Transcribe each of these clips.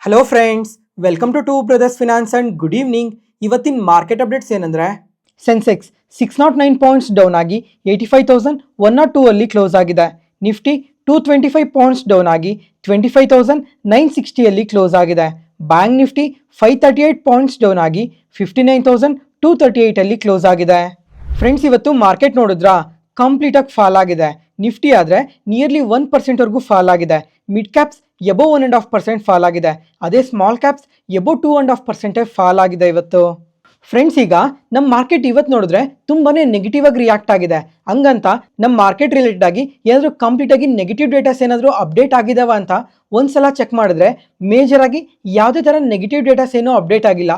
Hello friends, welcome to brothers finance and good evening. ಇವತ್ತಿನ market updates ಏನಂದರೆ, Sensex 609 points down ಆಗಿ 85,102 ಅಲ್ಲಿ close ಆಗಿದೆ. ನಿಫ್ಟಿ 225 ಪಾಯಿಂಟ್ಸ್ ಡೌನ್ ಆಗಿ 25,960 ಅಲ್ಲಿ ಕ್ಲೋಸ್ ಆಗಿದೆ. ಬ್ಯಾಂಕ್ ನಿಫ್ಟಿ 538 ಪಾಯಿಂಟ್ಸ್ ಡೌನ್ ಆಗಿ 59,238 ಅಲ್ಲಿ ಕ್ಲೋಸ್ ಆಗಿದೆ. ಫ್ರೆಂಡ್ಸ್, ಇವತ್ತು ಮಾರ್ಕೆಟ್ ನೋಡಿದ್ರಾ, ಕಂಪ್ಲೀಟಾಗಿ ಫಾಲ್ ಆಗಿದೆ. ನಿಫ್ಟಿ ಆದರೆ ನಿಯರ್ಲಿ 1% ಫಾಲ್ ಆಗಿದೆ. ಮಿಡ್ ಕ್ಯಾಪ್ಸ್ ಎಬೋ 1.5% ಫಾಲ್ ಆಗಿದೆ. ಅದೇ ಸ್ಮಾಲ್ ಕ್ಯಾಪ್ಸ್ ಎಬೋ 2.5% ಫಾಲ್ ಆಗಿದೆ ಇವತ್ತು. ಫ್ರೆಂಡ್ಸ್, ಈಗ ನಮ್ಮ ಮಾರ್ಕೆಟ್ ಇವತ್ತು ನೋಡಿದ್ರೆ ತುಂಬಾ ನೆಗೆಟಿವ್ ಆಗಿ ರಿಯಾಕ್ಟ್ ಆಗಿದೆ. ಹಂಗಂತ ನಮ್ಮ ಮಾರ್ಕೆಟ್ ರಿಲೇಟೆಡ್ ಆಗಿ ಏನಾದರೂ ಕಂಪ್ಲೀಟಾಗಿ ನೆಗೆಟಿವ್ ಡೇಟಾಸ್ ಏನಾದರೂ ಅಪ್ಡೇಟ್ ಆಗಿದಾವ ಅಂತ ಒಂದ್ಸಲ ಚೆಕ್ ಮಾಡಿದ್ರೆ ಮೇಜರ್ ಆಗಿ ಯಾವುದೇ ಥರ ನೆಗೆಟಿವ್ ಡೇಟಾಸ್ ಏನೂ ಅಪ್ಡೇಟ್ ಆಗಿಲ್ಲ.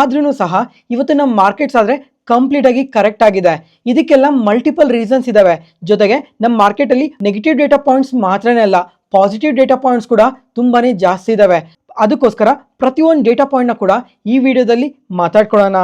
ಆದ್ರೂ ಸಹ ಇವತ್ತು ನಮ್ಮ ಮಾರ್ಕೆಟ್ಸ್ ಆದರೆ ಕಂಪ್ಲೀಟಾಗಿ ಕರೆಕ್ಟ್ ಆಗಿದೆ. ಇದಕ್ಕೆಲ್ಲ ಮಲ್ಟಿಪಲ್ ರೀಸನ್ಸ್ ಇದಾವೆ. ಜೊತೆಗೆ ನಮ್ಮ ಮಾರ್ಕೆಟಲ್ಲಿ ನೆಗೆಟಿವ್ ಡೇಟಾ ಪಾಯಿಂಟ್ಸ್ ಮಾತ್ರನೇ ಅಲ್ಲ, ಪಾಸಿಟಿವ್ ಡೇಟಾ ಪಾಯಿಂಟ್ಸ್ ಕೂಡ ತುಂಬಾನೇ ಜಾಸ್ತಿ ಇದಾವೆ. ಅದಕ್ಕೋಸ್ಕರ ಪ್ರತಿಯೊಂದು ಡೇಟಾ ಪಾಯಿಂಟ್ನ ಕೂಡ ಈ ವಿಡಿಯೋದಲ್ಲಿ ಮಾತಾಡ್ಕೊಳ್ಳೋಣ.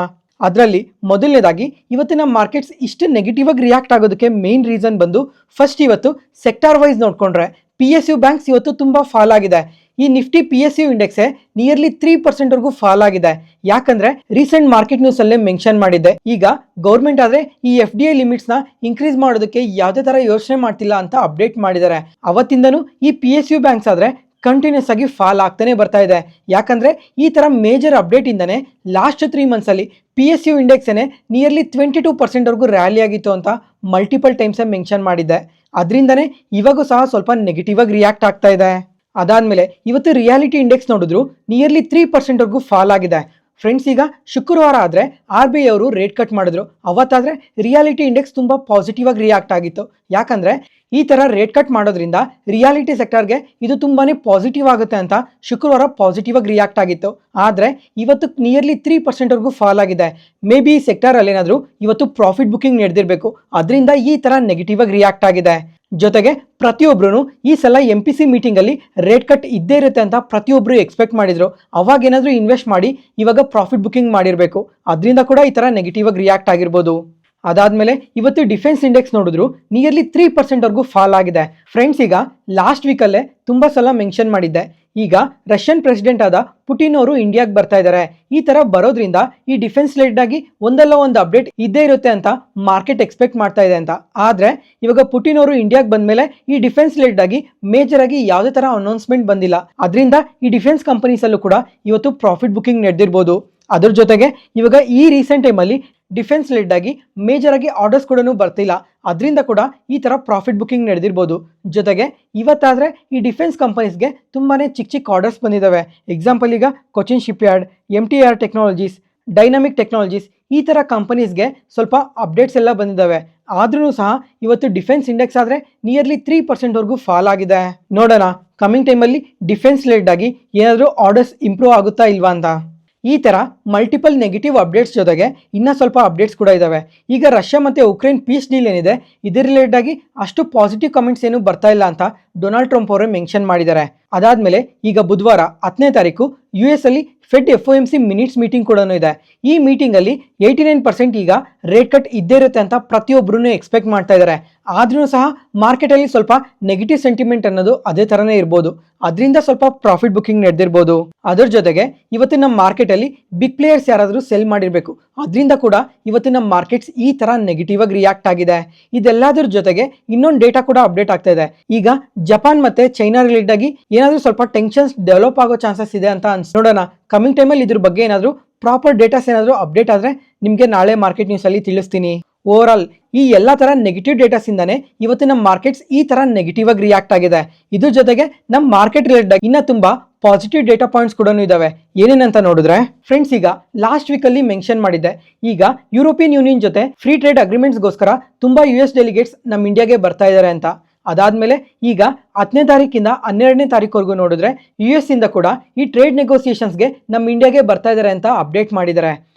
ಅದರಲ್ಲಿ ಮೊದಲನೇದಾಗಿ ಇವತ್ತಿನ ಮಾರ್ಕೆಟ್ಸ್ ಇಷ್ಟು ನೆಗೆಟಿವ್ ಆಗಿ ರಿಯಾಕ್ಟ್ ಆಗೋದಕ್ಕೆ ಮೇನ್ ರೀಸನ್ ಬಂದು, ಫಸ್ಟ್ ಇವತ್ತು ಸೆಕ್ಟಾರ್ ವೈಸ್ ನೋಡ್ಕೊಂಡ್ರೆ PSU ಬ್ಯಾಂಕ್ಸ್ ಇವತ್ತು ತುಂಬ ಫಾಲ್ ಆಗಿದೆ. ಈ ನಿಫ್ಟಿ PSU ಇಂಡೆಕ್ಸೇ ನಿಯರ್ಲಿ 3% ಫಾಲ್ ಆಗಿದೆ. ಯಾಕಂದ್ರೆ ರೀಸೆಂಟ್ ಮಾರ್ಕೆಟ್ ನ್ಯೂಸ್ ಅಲ್ಲೇ ಮೆನ್ಷನ್ ಮಾಡಿದ್ದೆ, ಈಗ ಗೌರ್ಮೆಂಟ್ ಆದ್ರೆ ಈ FDI ಲಿಮಿಟ್ಸ್ ನ ಇನ್ಕ್ರೀಸ್ ಮಾಡೋದಕ್ಕೆ ಯಾವುದೇ ತರ ಯೋಚನೆ ಮಾಡ್ತಿಲ್ಲ ಅಂತ ಅಪ್ಡೇಟ್ ಮಾಡಿದ್ದಾರೆ. ಅವತ್ತಿಂದನೂ ಈ PSU ಬ್ಯಾಂಕ್ಸ್ ಆದ್ರೆ ಕಂಟಿನ್ಯೂಸ್ ಆಗಿ ಫಾಲ್ ಆಗ್ತಾನೆ ಬರ್ತಾ ಇದೆ. ಯಾಕಂದ್ರೆ ಈ ತರ ಮೇಜರ್ ಅಪ್ಡೇಟ್ ಇಂದಾನೆ ಲಾಸ್ಟ್ 3 ಮಂತ್ಸ್ ಅಲ್ಲಿ PSU ಇಂಡೆಕ್ಸ್ ಏನೇ ನಿಯರ್ಲಿ 22% ರ್ಯಾಲಿ ಆಗಿತ್ತು ಅಂತ ಮಲ್ಟಿಪಲ್ ಟೈಮ್ಸ್ ಮೆನ್ಷನ್ ಮಾಡಿದ್ದೆ. ಅದರಿಂದನೇ ಇವಾಗೂ ಸಹ ಸ್ವಲ್ಪ ನೆಗೆಟಿವ್ ಆಗಿ ರಿಯಾಕ್ಟ್ ಆಗ್ತಾ ಇದೆ. ಅದಾದ್ಮೇಲೆ ಇವತ್ತು ರಿಯಾಲಿಟಿ ಇಂಡೆಕ್ಸ್ ನೋಡಿದ್ರು ನಿಯರ್ಲಿ 3% ಫಾಲ್ ಆಗಿದೆ. ಫ್ರೆಂಡ್ಸ್, ಈಗ ಶುಕ್ರವಾರ ಆದರೆ RBI ಅವರು ರೇಟ್ ಕಟ್ ಮಾಡಿದ್ರು. ಅವತ್ತಾದರೆ ರಿಯಾಲಿಟಿ ಇಂಡೆಕ್ಸ್ ತುಂಬ ಪಾಸಿಟಿವ್ ಆಗಿ ರಿಯಾಕ್ಟ್ ಆಗಿತ್ತು. ಯಾಕಂದರೆ ಈ ಥರ ರೇಟ್ ಕಟ್ ಮಾಡೋದ್ರಿಂದ ರಿಯಾಲಿಟಿ ಸೆಕ್ಟರ್ಗೆ ಇದು ತುಂಬಾ ಪಾಸಿಟಿವ್ ಆಗುತ್ತೆ ಅಂತ ಶುಕ್ರವಾರ ಪಾಸಿಟಿವ್ ಆಗಿ ರಿಯಾಕ್ಟ್ ಆಗಿತ್ತು. ಆದರೆ ಇವತ್ತು ನಿಯರ್ಲಿ 3% ಫಾಲ್ ಆಗಿದೆ. ಮೇ ಬಿ ಈ ಸೆಕ್ಟರಲ್ಲಿ ಏನಾದರೂ ಇವತ್ತು ಪ್ರಾಫಿಟ್ ಬುಕ್ಕಿಂಗ್ ನಡೆದಿರಬೇಕು, ಅದರಿಂದ ಈ ಥರ ನೆಗೆಟಿವ್ ಆಗಿ ರಿಯಾಕ್ಟ್ ಆಗಿದೆ. ಜೊತೆಗೆ ಪ್ರತಿಯೊಬ್ಬರು ಈ ಸಲ MPC ಮೀಟಿಂಗಲ್ಲಿ ರೇಟ್ ಕಟ್ ಇದ್ದೇ ಇರುತ್ತೆ ಅಂತ ಪ್ರತಿಯೊಬ್ಬರು ಎಕ್ಸ್ಪೆಕ್ಟ್ ಮಾಡಿದ್ರು. ಅವಾಗ ಏನಾದರೂ ಇನ್ವೆಸ್ಟ್ ಮಾಡಿ ಇವಾಗ ಪ್ರಾಫಿಟ್ ಬುಕ್ಕಿಂಗ್ ಮಾಡಿರಬೇಕು, ಅದರಿಂದ ಕೂಡ ಈ ಥರ ನೆಗೆಟಿವ್ ಆಗಿ ರಿಯಾಕ್ಟ್ ಆಗಿರ್ಬೋದು. ಅದಾದಮೇಲೆ ಇವತ್ತು ಡಿಫೆನ್ಸ್ ಇಂಡೆಕ್ಸ್ ನೋಡಿದ್ರು ನಿಯರ್ಲಿ 3% ಫಾಲ್ ಆಗಿದೆ. ಫ್ರೆಂಡ್ಸ್, ಈಗ ಲಾಸ್ಟ್ ವೀಕಲ್ಲೇ ತುಂಬ ಸಲ ಮೆನ್ಷನ್ ಮಾಡಿದ್ದೆ, ಈಗ ರಷ್ಯನ್ ಪ್ರೆಸಿಡೆಂಟ್ ಆದ ಪುಟಿನ್ ಅವರು ಇಂಡಿಯಾಗೆ ಬರ್ತಾ ಇದ್ದಾರೆ. ಈ ಥರ ಬರೋದ್ರಿಂದ ಈ ಡಿಫೆನ್ಸ್ ರಿಲೇಟೆಡ್ ಆಗಿ ಒಂದಲ್ಲ ಒಂದು ಅಪ್ಡೇಟ್ ಇದ್ದೇ ಇರುತ್ತೆ ಅಂತ ಮಾರ್ಕೆಟ್ ಎಕ್ಸ್ಪೆಕ್ಟ್ ಮಾಡ್ತಾ ಇದೆ ಅಂತ. ಆದರೆ ಇವಾಗ ಪುಟಿನ್ ಅವರು ಇಂಡಿಯಾಗೆ ಬಂದಮೇಲೆ ಈ ಡಿಫೆನ್ಸ್ ರಿಲೇಟೆಡ್ ಆಗಿ ಮೇಜರ್ ಆಗಿ ಯಾವುದೇ ಥರ ಅನೌನ್ಸ್ಮೆಂಟ್ ಬಂದಿಲ್ಲ. ಅದರಿಂದ ಈ ಡಿಫೆನ್ಸ್ ಕಂಪನೀಸಲ್ಲೂ ಕೂಡ ಇವತ್ತು ಪ್ರಾಫಿಟ್ ಬುಕ್ಕಿಂಗ್ ನಡೆದಿರ್ಬೋದು. ಅದ್ರ ಜೊತೆಗೆ ಇವಾಗ ಈ ರೀಸೆಂಟ್ ಟೈಮಲ್ಲಿ ಡಿಫೆನ್ಸ್ ರಿಲೇಟೆಡ್ ಆಗಿ ಮೇಜರ್ ಆಗಿ ಆರ್ಡರ್ಸ್ ಕೂಡ ಬರ್ತಿಲ್ಲ. ಅದರಿಂದ ಕೂಡ ಈ ಥರ ಪ್ರಾಫಿಟ್ ಬುಕ್ಕಿಂಗ್ ನಡೆದಿರ್ಬೋದು. ಜೊತೆಗೆ ಇವತ್ತಾದರೆ ಈ ಡಿಫೆನ್ಸ್ ಕಂಪನೀಸ್ಗೆ ತುಂಬಾ ಚಿಕ್ಕ ಆರ್ಡರ್ಸ್ ಬಂದಿದ್ದಾವೆ. ಎಕ್ಸಾಂಪಲ್, ಈಗ Cochin ship yard, MTR technologies, dynamic technologies, ಈ ಥರ ಕಂಪನೀಸ್ಗೆ ಸ್ವಲ್ಪ ಅಪ್ಡೇಟ್ಸ್ ಎಲ್ಲ ಬಂದಿದ್ದಾವೆ. ಆದ್ರೂ ಸಹ ಇವತ್ತು ಡಿಫೆನ್ಸ್ ಇಂಡೆಕ್ಸ್ ಆದರೆ ನಿಯರ್ಲಿ 3% ಫಾಲ್ ಆಗಿದೆ. ನೋಡೋಣ ಕಮಿಂಗ್ ಟೈಮಲ್ಲಿ ಡಿಫೆನ್ಸ್ ರಿಲೇಟೆಡ್ ಆಗಿ ಏನಾದರೂ ಆರ್ಡರ್ಸ್ ಇಂಪ್ರೂವ್ ಆಗುತ್ತಾ ಇಲ್ವಾ ಅಂತ. ಈ ಥರ ಮಲ್ಟಿಪಲ್ ನೆಗೆಟಿವ್ ಅಪ್ಡೇಟ್ಸ್ ಜೊತೆಗೆ ಇನ್ನೂ ಸ್ವಲ್ಪ ಅಪ್ಡೇಟ್ಸ್ ಕೂಡ ಇದ್ದಾವೆ. ಈಗ ರಷ್ಯಾ ಮತ್ತು ಉಕ್ರೇನ್ ಪೀಸ್ ಡೀಲ್ ಏನಿದೆ, ಇದರ ರಿಲೇಟೆಡ್ ಆಗಿ ಅಷ್ಟು ಪಾಸಿಟಿವ್ ಕಮೆಂಟ್ಸ್ ಏನು ಬರ್ತಾ ಇಲ್ಲ ಅಂತ ಡೊನಾಲ್ಡ್ ಟ್ರಂಪ್ ಅವರೇ ಮೆನ್ಷನ್ ಮಾಡಿದ್ದಾರೆ. ಅದಾದಮೇಲೆ ಈಗ ಬುಧವಾರ 10ನೇ ತಾರೀಕು US ಅಲ್ಲಿ ಫೆಡ್ FOMC ಮಿನಿಟ್ಸ್ ಮೀಟಿಂಗ್ ಕೂಡ ಇದೆ. ಈ ಮೀಟಿಂಗಲ್ಲಿ 89% ಈಗ ರೇಟ್ ಕಟ್ ಇದ್ದೇ ಇರುತ್ತೆ ಅಂತ ಪ್ರತಿಯೊಬ್ಬರೂ ಎಕ್ಸ್ಪೆಕ್ಟ್ ಮಾಡ್ತಾ ಇದ್ದಾರೆ. ಆದ್ರೂ ಸಹ ಮಾರ್ಕೆಟಲ್ಲಿ ಸ್ವಲ್ಪ ನೆಗೆಟಿವ್ ಸೆಂಟಿಮೆಂಟ್ ಅನ್ನೋದು ಅದೇ ಥರನೇ ಇರ್ಬೋದು. ಅದರಿಂದ ಸ್ವಲ್ಪ ಪ್ರಾಫಿಟ್ ಬುಕ್ಕಿಂಗ್ ನಡೆದಿರ್ಬೋದು. ಅದರ ಜೊತೆಗೆ ಇವತ್ತಿನ ಮಾರ್ಕೆಟಲ್ಲಿ ಬಿಗ್ ಪ್ಲೇಯರ್ಸ್ ಯಾರಾದರೂ ಸೆಲ್ ಮಾಡಿರಬೇಕು, ಅದರಿಂದ ಕೂಡ ಇವತ್ತಿನ ಮಾರ್ಕೆಟ್ಸ್ ಈ ಥರ ನೆಗೆಟಿವ್ ಆಗಿ ರಿಯಾಕ್ಟ್ ಆಗಿದೆ. ಇದೆಲ್ಲದರ ಜೊತೆಗೆ ಇನ್ನೊಂದು ಡೇಟಾ ಕೂಡ ಅಪ್ಡೇಟ್ ಆಗ್ತಾ ಇದೆ. ಈಗ ಜಪಾನ್ ಮತ್ತು ಚೈನಾ ರಿಲೇಟೆಡ್ ಆಗಿ ಏನಾದರೂ ಸ್ವಲ್ಪ ಟೆನ್ಷನ್ಸ್ ಡೆವಲಪ್ ಆಗೋ ಚಾನ್ಸಸ್ ಇದೆ ಅಂತ ನೋಡೋಣ ಕಮಿಂಗ್ ಟೈಮಲ್ಲಿ ಇದ್ರ ಬಗ್ಗೆ ಏನಾದರೂ ಪ್ರಾಪರ್ ಡೇಟಾಸ್ ಏನಾದರೂ ಅಪ್ಡೇಟ್ ಆದರೆ ನಿಮಗೆ ನಾಳೆ ಮಾರ್ಕೆಟ್ ನ್ಯೂಸಲ್ಲಿ ತಿಳಿಸ್ತೀನಿ. ಓವರ್ ಆಲ್ ಈ ಎಲ್ಲ ಥರ ನೆಗೆಟಿವ್ ಡೇಟಾಸ್ ಇಂದಾನೆ ಇವತ್ತಿನ ಮಾರ್ಕೆಟ್ಸ್ ಈ ಥರ ನೆಗೆಟಿವ್ ಆಗಿ ರಿಯಾಕ್ಟ್ ಆಗಿದೆ. ಇದ್ರ ಜೊತೆಗೆ ನಮ್ಮ ಮಾರ್ಕೆಟ್ ರಿಲೇಟೆಡ್ ಆಗಿ ಇನ್ನೂ ತುಂಬ ಪಾಸಿಟಿವ್ ಡೇಟಾ ಪಾಯಿಂಟ್ಸ್ ಕೂಡ ಇದಾವೆ. ಏನೇನಂತ ನೋಡಿದ್ರೆ, ಫ್ರೆಂಡ್ಸ್, ಈಗ ಲಾಸ್ಟ್ ವೀಕಲ್ಲಿ ಮೆನ್ಷನ್ ಮಾಡಿದ್ದೆ, ಈಗ ಯುರೋಪಿಯನ್ ಯೂನಿಯನ್ ಜೊತೆ ಫ್ರೀ ಟ್ರೇಡ್ ಅಗ್ರಿಮೆಂಟ್ಸ್ಗೋಸ್ಕರ ತುಂಬ US ಡೆಲಿಗೇಟ್ಸ್ ನಮ್ಮ ಇಂಡಿಯಾಗೆ ಬರ್ತಾ ಇದ್ದಾರೆ ಅಂತ. ಅದಾದಮೇಲೆ ಈಗ 10ನೇ ತಾರೀಕಿಂದ 12ನೇ ತಾರೀಕುವರೆಗೂ ನೋಡಿದ್ರೆ US ಇಂದ ಕೂಡ ಈ ಟ್ರೇಡ್ ನೆಗೋಸಿಯೇಷನ್ಸ್ಗೆ ನಮ್ಮ ಇಂಡಿಯಾಗೆ ಬರ್ತಾ ಇದ್ದಾರೆ ಅಂತ ಅಪ್ಡೇಟ್ ಮಾಡಿದ್ದಾರೆ.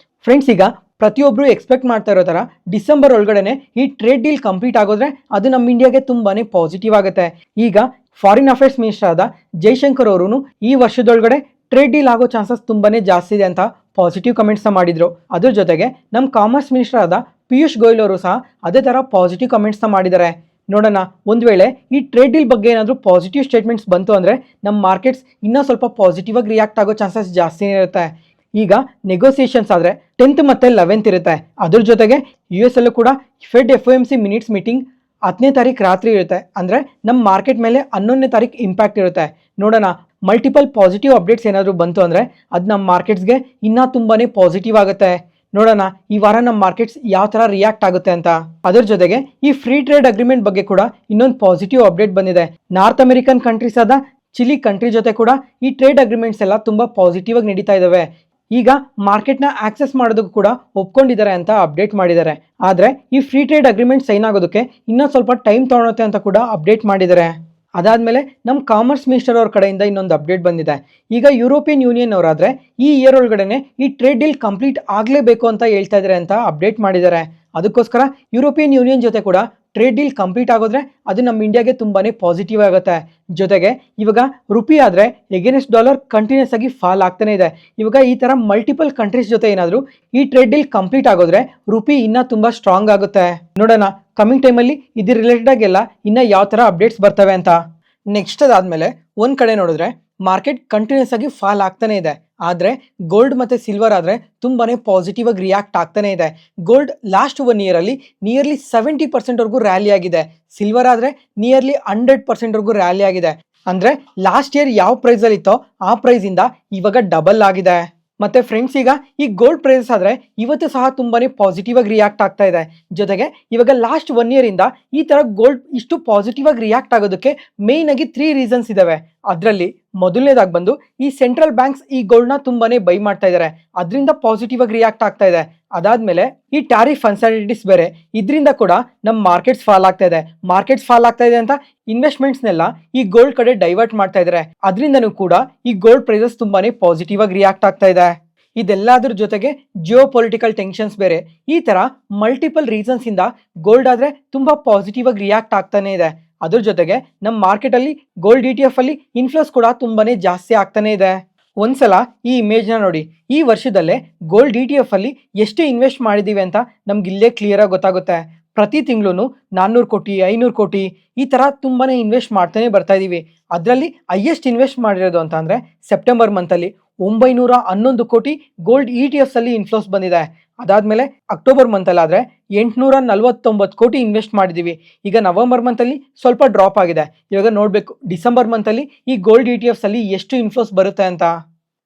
ಫ್ರೆಂಡ್ಸ್, ಈಗ ಪ್ರತಿಯೊಬ್ಬರು ಎಕ್ಸ್ಪೆಕ್ಟ್ ಮಾಡ್ತಾ ಇರೋ ಥರ ಡಿಸೆಂಬರ್ ಒಳಗಡೆ ಈ ಟ್ರೇಡ್ ಡೀಲ್ ಕಂಪ್ಲೀಟ್ ಆಗೋದ್ರೆ ಅದು ನಮ್ಮ ಇಂಡಿಯಾಗೆ ತುಂಬಾ ಪಾಸಿಟಿವ್ ಆಗುತ್ತೆ. ಈಗ ಫಾರಿನ್ ಅಫೇರ್ಸ್ ಮಿನಿಸ್ಟರ್ ಆದ ಜೈಶಂಕರ್ ಅವರು ಈ ವರ್ಷದೊಳಗಡೆ ಟ್ರೇಡ್ ಡೀಲ್ ಆಗೋ ಚಾನ್ಸಸ್ ತುಂಬಾ ಜಾಸ್ತಿ ಇದೆ ಅಂತ ಪಾಸಿಟಿವ್ ಕಮೆಂಟ್ಸ್ನ ಮಾಡಿದರು. ಅದ್ರ ಜೊತೆಗೆ ನಮ್ಮ ಕಾಮರ್ಸ್ ಮಿನಿಸ್ಟರ್ ಆದ ಪಿಯೂಷ್ ಗೋಯಲ್ ಅವರು ಸಹ ಅದೇ ಥರ ಪಾಸಿಟಿವ್ ಕಮೆಂಟ್ಸ್ನ ಮಾಡಿದ್ದಾರೆ. ನೋಡೋಣ, ಒಂದು ವೇಳೆ ಈ ಟ್ರೇಡ್ ಡೀಲ್ ಬಗ್ಗೆ ಏನಾದರೂ ಪಾಸಿಟಿವ್ ಸ್ಟೇಟ್ಮೆಂಟ್ಸ್ ಬಂತು ಅಂದರೆ ನಮ್ಮ ಮಾರ್ಕೆಟ್ಸ್ ಇನ್ನೂ ಸ್ವಲ್ಪ ಪಾಸಿಟಿವ್ ಆಗಿ ರಿಯಾಕ್ಟ್ ಆಗೋ ಚಾನ್ಸಸ್ ಜಾಸ್ತಿನೇ ಇರುತ್ತೆ. ಈಗ ನೆಗೋಸಿಯೇಷನ್ಸ್ ಆದರೆ 10th ಮತ್ತು 11th ಇರುತ್ತೆ. ಅದ್ರ ಜೊತೆಗೆ US ಅಲ್ಲೂ ಕೂಡ ಫೆಡ್ FOMC ಮಿನಿಟ್ಸ್ ಮೀಟಿಂಗ್ 10ನೇ ತಾರೀಕು ರಾತ್ರಿ ಇರುತ್ತೆ. ಅಂದರೆ ನಮ್ಮ ಮಾರ್ಕೆಟ್ ಮೇಲೆ 11ನೇ ತಾರೀಕು ಇಂಪ್ಯಾಕ್ಟ್ ಇರುತ್ತೆ. ನೋಡೋಣ, ಮಲ್ಟಿಪಲ್ ಪಾಸಿಟಿವ್ ಅಪ್ಡೇಟ್ಸ್ ಏನಾದರೂ ಬಂತು ಅಂದರೆ ಅದು ನಮ್ಮ ಮಾರ್ಕೆಟ್ಸ್ಗೆ ಇನ್ನೂ ತುಂಬಾ ಪಾಸಿಟಿವ್ ಆಗುತ್ತೆ. ನೋಡೋಣ ಈ ವಾರ ನಮ್ಮ ಮಾರ್ಕೆಟ್ಸ್ ಯಾವ ಥರ ರಿಯಾಕ್ಟ್ ಆಗುತ್ತೆ ಅಂತ. ಅದರ ಜೊತೆಗೆ ಈ ಫ್ರೀ ಟ್ರೇಡ್ ಅಗ್ರಿಮೆಂಟ್ ಬಗ್ಗೆ ಕೂಡ ಇನ್ನೊಂದು ಪಾಸಿಟಿವ್ ಅಪ್ಡೇಟ್ ಬಂದಿದೆ. ನಾರ್ತ್ ಅಮೆರಿಕನ್ ಕಂಟ್ರೀಸ್ ಆದ ಚಿಲಿ ಕಂಟ್ರಿ ಜೊತೆ ಕೂಡ ಈ ಟ್ರೇಡ್ ಅಗ್ರಿಮೆಂಟ್ಸ್ ಎಲ್ಲ ತುಂಬ ಪಾಸಿಟಿವ್ ಆಗಿ ನಡೀತಾ ಇದ್ದಾವೆ. ಈಗ ಮಾರ್ಕೆಟ್ನ ಆಕ್ಸೆಸ್ ಮಾಡೋದಕ್ಕೂ ಕೂಡ ಒಪ್ಕೊಂಡಿದ್ದಾರೆ ಅಂತ ಅಪ್ಡೇಟ್ ಮಾಡಿದ್ದಾರೆ. ಆದರೆ ಈ ಫ್ರೀ ಟ್ರೇಡ್ ಅಗ್ರಿಮೆಂಟ್ ಸೈನ್ ಆಗೋದಕ್ಕೆ ಇನ್ನೂ ಸ್ವಲ್ಪ ಟೈಮ್ ತೊಗೊಳುತ್ತೆ ಅಂತ ಕೂಡ ಅಪ್ಡೇಟ್ ಮಾಡಿದ್ದಾರೆ. ಅದಾದಮೇಲೆ ನಮ್ಮ ಕಾಮರ್ಸ್ ಮಿನಿಸ್ಟರ್ ಅವ್ರ ಕಡೆಯಿಂದ ಇನ್ನೊಂದು ಅಪ್ಡೇಟ್ ಬಂದಿದೆ. ಈಗ ಯುರೋಪಿಯನ್ ಯೂನಿಯನ್ ಅವರಾದರೆ ಈ ಇಯರ್ ಒಳಗಡೆ ಈ ಟ್ರೇಡ್ ಡೀಲ್ ಕಂಪ್ಲೀಟ್ ಆಗಲೇಬೇಕು ಅಂತ ಹೇಳ್ತಾ ಇದ್ದಾರೆ ಅಂತ ಅಪ್ಡೇಟ್ ಮಾಡಿದ್ದಾರೆ. ಅದಕ್ಕೋಸ್ಕರ ಯುರೋಪಿಯನ್ ಯೂನಿಯನ್ ಜೊತೆ ಕೂಡ ಟ್ರೇಡ್ ಡೀಲ್ ಕಂಪ್ಲೀಟ್ ಆಗೋದ್ರೆ ಅದು ನಮ್ಮ ಇಂಡಿಯಾಗೆ ತುಂಬಾ ಪಾಸಿಟಿವ್ ಆಗುತ್ತೆ. ಜೊತೆಗೆ ಇವಾಗ ರುಪಿ ಆದರೆ ಎಗೇನೆಸ್ಟ್ ಡಾಲರ್ ಕಂಟಿನ್ಯೂಸ್ ಆಗಿ ಫಾಲ್ ಆಗ್ತಾನೆ ಇದೆ. ಇವಾಗ ಈ ಥರ ಮಲ್ಟಿಪಲ್ ಕಂಟ್ರೀಸ್ ಜೊತೆ ಏನಾದರೂ ಈ ಟ್ರೇಡ್ ಡೀಲ್ ಕಂಪ್ಲೀಟ್ ಆಗೋದ್ರೆ ರುಪಿ ಇನ್ನೂ ತುಂಬ ಸ್ಟ್ರಾಂಗ್ ಆಗುತ್ತೆ. ನೋಡೋಣ ಕಮಿಂಗ್ ಟೈಮಲ್ಲಿ ಇದ್ರ ರಿಲೇಟೆಡ್ ಆಗೆಲ್ಲ ಇನ್ನೂ ಯಾವ ಥರ ಅಪ್ಡೇಟ್ಸ್ ಬರ್ತವೆ ಅಂತ. ನೆಕ್ಸ್ಟ್ ಅದಾದಮೇಲೆ ಒಂದು ಕಡೆ ನೋಡಿದ್ರೆ ಮಾರ್ಕೆಟ್ ಕಂಟಿನ್ಯೂಸ್ ಆಗಿ ಫಾಲ್ ಆಗ್ತಾನೆ ಇದೆ. ಆದರೆ ಗೋಲ್ಡ್ ಮತ್ತು ಸಿಲ್ವರ್ ಆದರೆ ತುಂಬಾ ಪಾಸಿಟಿವ್ ಆಗಿ ರಿಯಾಕ್ಟ್ ಆಗ್ತಾನೆ ಇದೆ. ಗೋಲ್ಡ್ ಲಾಸ್ಟ್ 1 ಇಯರಲ್ಲಿ ನಿಯರ್ಲಿ 70% ರ್ಯಾಲಿ ಆಗಿದೆ. ಸಿಲ್ವರ್ ಆದರೆ ನಿಯರ್ಲಿ 100% ರ್ಯಾಲಿ ಆಗಿದೆ. ಅಂದರೆ ಲಾಸ್ಟ್ ಇಯರ್ ಯಾವ ಪ್ರೈಸಲ್ಲಿ ಇತ್ತೋ ಆ ಪ್ರೈಸಿಂದ ಇವಾಗ ಡಬಲ್ ಆಗಿದೆ. ಮತ್ತು ಫ್ರೆಂಡ್ಸ್, ಈಗ ಈ ಗೋಲ್ಡ್ ಪ್ರೈಸಸ್ ಆದರೆ ಇವತ್ತು ಸಹ ತುಂಬಾ ಪಾಸಿಟಿವ್ ಆಗಿ ರಿಯಾಕ್ಟ್ ಆಗ್ತಾ ಇದೆ. ಜೊತೆಗೆ ಇವಾಗ ಲಾಸ್ಟ್ 1 ಇಯರಿಂದ ಈ ಥರ ಗೋಲ್ಡ್ ಇಷ್ಟು ಪಾಸಿಟಿವ್ ಆಗಿ ರಿಯಾಕ್ಟ್ ಆಗೋದಕ್ಕೆ ಮೇಯ್ನ್ ಆಗಿ 3 ರೀಸನ್ಸ್ ಇದ್ದಾವೆ. ಅದರಲ್ಲಿ ಮೊದಲನೇದಾಗಿ ಬಂದು ಈ ಸೆಂಟ್ರಲ್ ಬ್ಯಾಂಕ್ಸ್ ಈ ಗೋಲ್ಡ್ನ ತುಂಬಾ ಬೈ ಮಾಡ್ತಾ ಇದ್ದಾರೆ, ಅದರಿಂದ ಪಾಸಿಟಿವ್ ಆಗಿ ರಿಯಾಕ್ಟ್ ಆಗ್ತಾ ಇದೆ. ಅದಾದಮೇಲೆ ಈ ಟ್ಯಾರಿಫ್ ಅನ್ಸರ್ಟಿನಿಟೀಸ್ ಬೇರೆ, ಇದರಿಂದ ಕೂಡ ನಮ್ಮ ಮಾರ್ಕೆಟ್ಸ್ ಫಾಲ್ ಆಗ್ತಾ ಇದೆ. ಮಾರ್ಕೆಟ್ಸ್ ಫಾಲ್ ಆಗ್ತಾ ಇದೆ ಅಂತ ಇನ್ವೆಸ್ಟ್ಮೆಂಟ್ಸ್ನೆಲ್ಲ ಈ ಗೋಲ್ಡ್ ಕಡೆ ಡೈವರ್ಟ್ ಮಾಡ್ತಾ ಇದ್ದಾರೆ. ಅದರಿಂದನೂ ಕೂಡ ಈ ಗೋಲ್ಡ್ ಪ್ರೈಸಸ್ ತುಂಬಾ ಪಾಸಿಟಿವ್ ಆಗಿ ರಿಯಾಕ್ಟ್ ಆಗ್ತಾ ಇದೆ. ಇದೆಲ್ಲದ್ರ ಜೊತೆಗೆ ಜಿಯೋ ಪೊಲಿಟಿಕಲ್ ಟೆನ್ಷನ್ಸ್ ಬೇರೆ, ಈ ಥರ ಮಲ್ಟಿಪಲ್ ರೀಸನ್ಸಿಂದ ಗೋಲ್ಡ್ ಆದರೆ ತುಂಬ ಪಾಸಿಟಿವ್ ಆಗಿ ರಿಯಾಕ್ಟ್ ಆಗ್ತಾನೆ ಇದೆ. ಅದ್ರ ಜೊತೆಗೆ ನಮ್ಮ ಮಾರ್ಕೆಟಲ್ಲಿ ಗೋಲ್ಡ್ ETF ಅಲ್ಲಿ ಇನ್ಫ್ಲೋಸ್ ಕೂಡ ತುಂಬಾ ಜಾಸ್ತಿ ಆಗ್ತಾನೆ ಇದೆ. ಒಂದ್ಸಲ ಈ ಇಮೇಜ್ನ ನೋಡಿ, ಈ ವರ್ಷದಲ್ಲೇ ಗೋಲ್ಡ್ ETF ಅಲ್ಲಿ ಎಷ್ಟು ಇನ್ವೆಸ್ಟ್ ಮಾಡಿದ್ದೀವಿ ಅಂತ ನಮ್ಗೆ ಇಲ್ಲೇ ಕ್ಲಿಯರಾಗಿ ಗೊತ್ತಾಗುತ್ತೆ. ಪ್ರತಿ ತಿಂಗಳು 400 ಕೋಟಿ 500 ಕೋಟಿ ಈ ಥರ ತುಂಬಾ ಇನ್ವೆಸ್ಟ್ ಮಾಡ್ತಾನೆ ಬರ್ತಾ ಇದ್ದೀವಿ. ಅದರಲ್ಲಿ ಹೈಯೆಸ್ಟ್ ಇನ್ವೆಸ್ಟ್ ಮಾಡಿರೋದು ಅಂತ ಅಂದರೆ ಸೆಪ್ಟೆಂಬರ್ ಮಂತಲ್ಲಿ 911 ಕೋಟಿ ಗೋಲ್ಡ್ ETFs ಅಲ್ಲಿ ಇನ್ಫ್ಲೋಸ್ ಬಂದಿದೆ. ಅದಾದಮೇಲೆ ಅಕ್ಟೋಬರ್ ಮಂತಲ್ಲಾದರೆ 849 ಕೋಟಿ ಇನ್ವೆಸ್ಟ್ ಮಾಡಿದ್ದೀವಿ. ಈಗ ನವೆಂಬರ್ ಮಂತಲ್ಲಿ ಸ್ವಲ್ಪ ಡ್ರಾಪ್ ಆಗಿದೆ. ಇವಾಗ ನೋಡಬೇಕು ಡಿಸೆಂಬರ್ ಮಂತಲ್ಲಿ ಈ ಗೋಲ್ಡ್ ETFs ಅಲ್ಲಿ ಎಷ್ಟು ಇನ್ಫ್ಲೋಸ್ ಬರುತ್ತೆ ಅಂತ.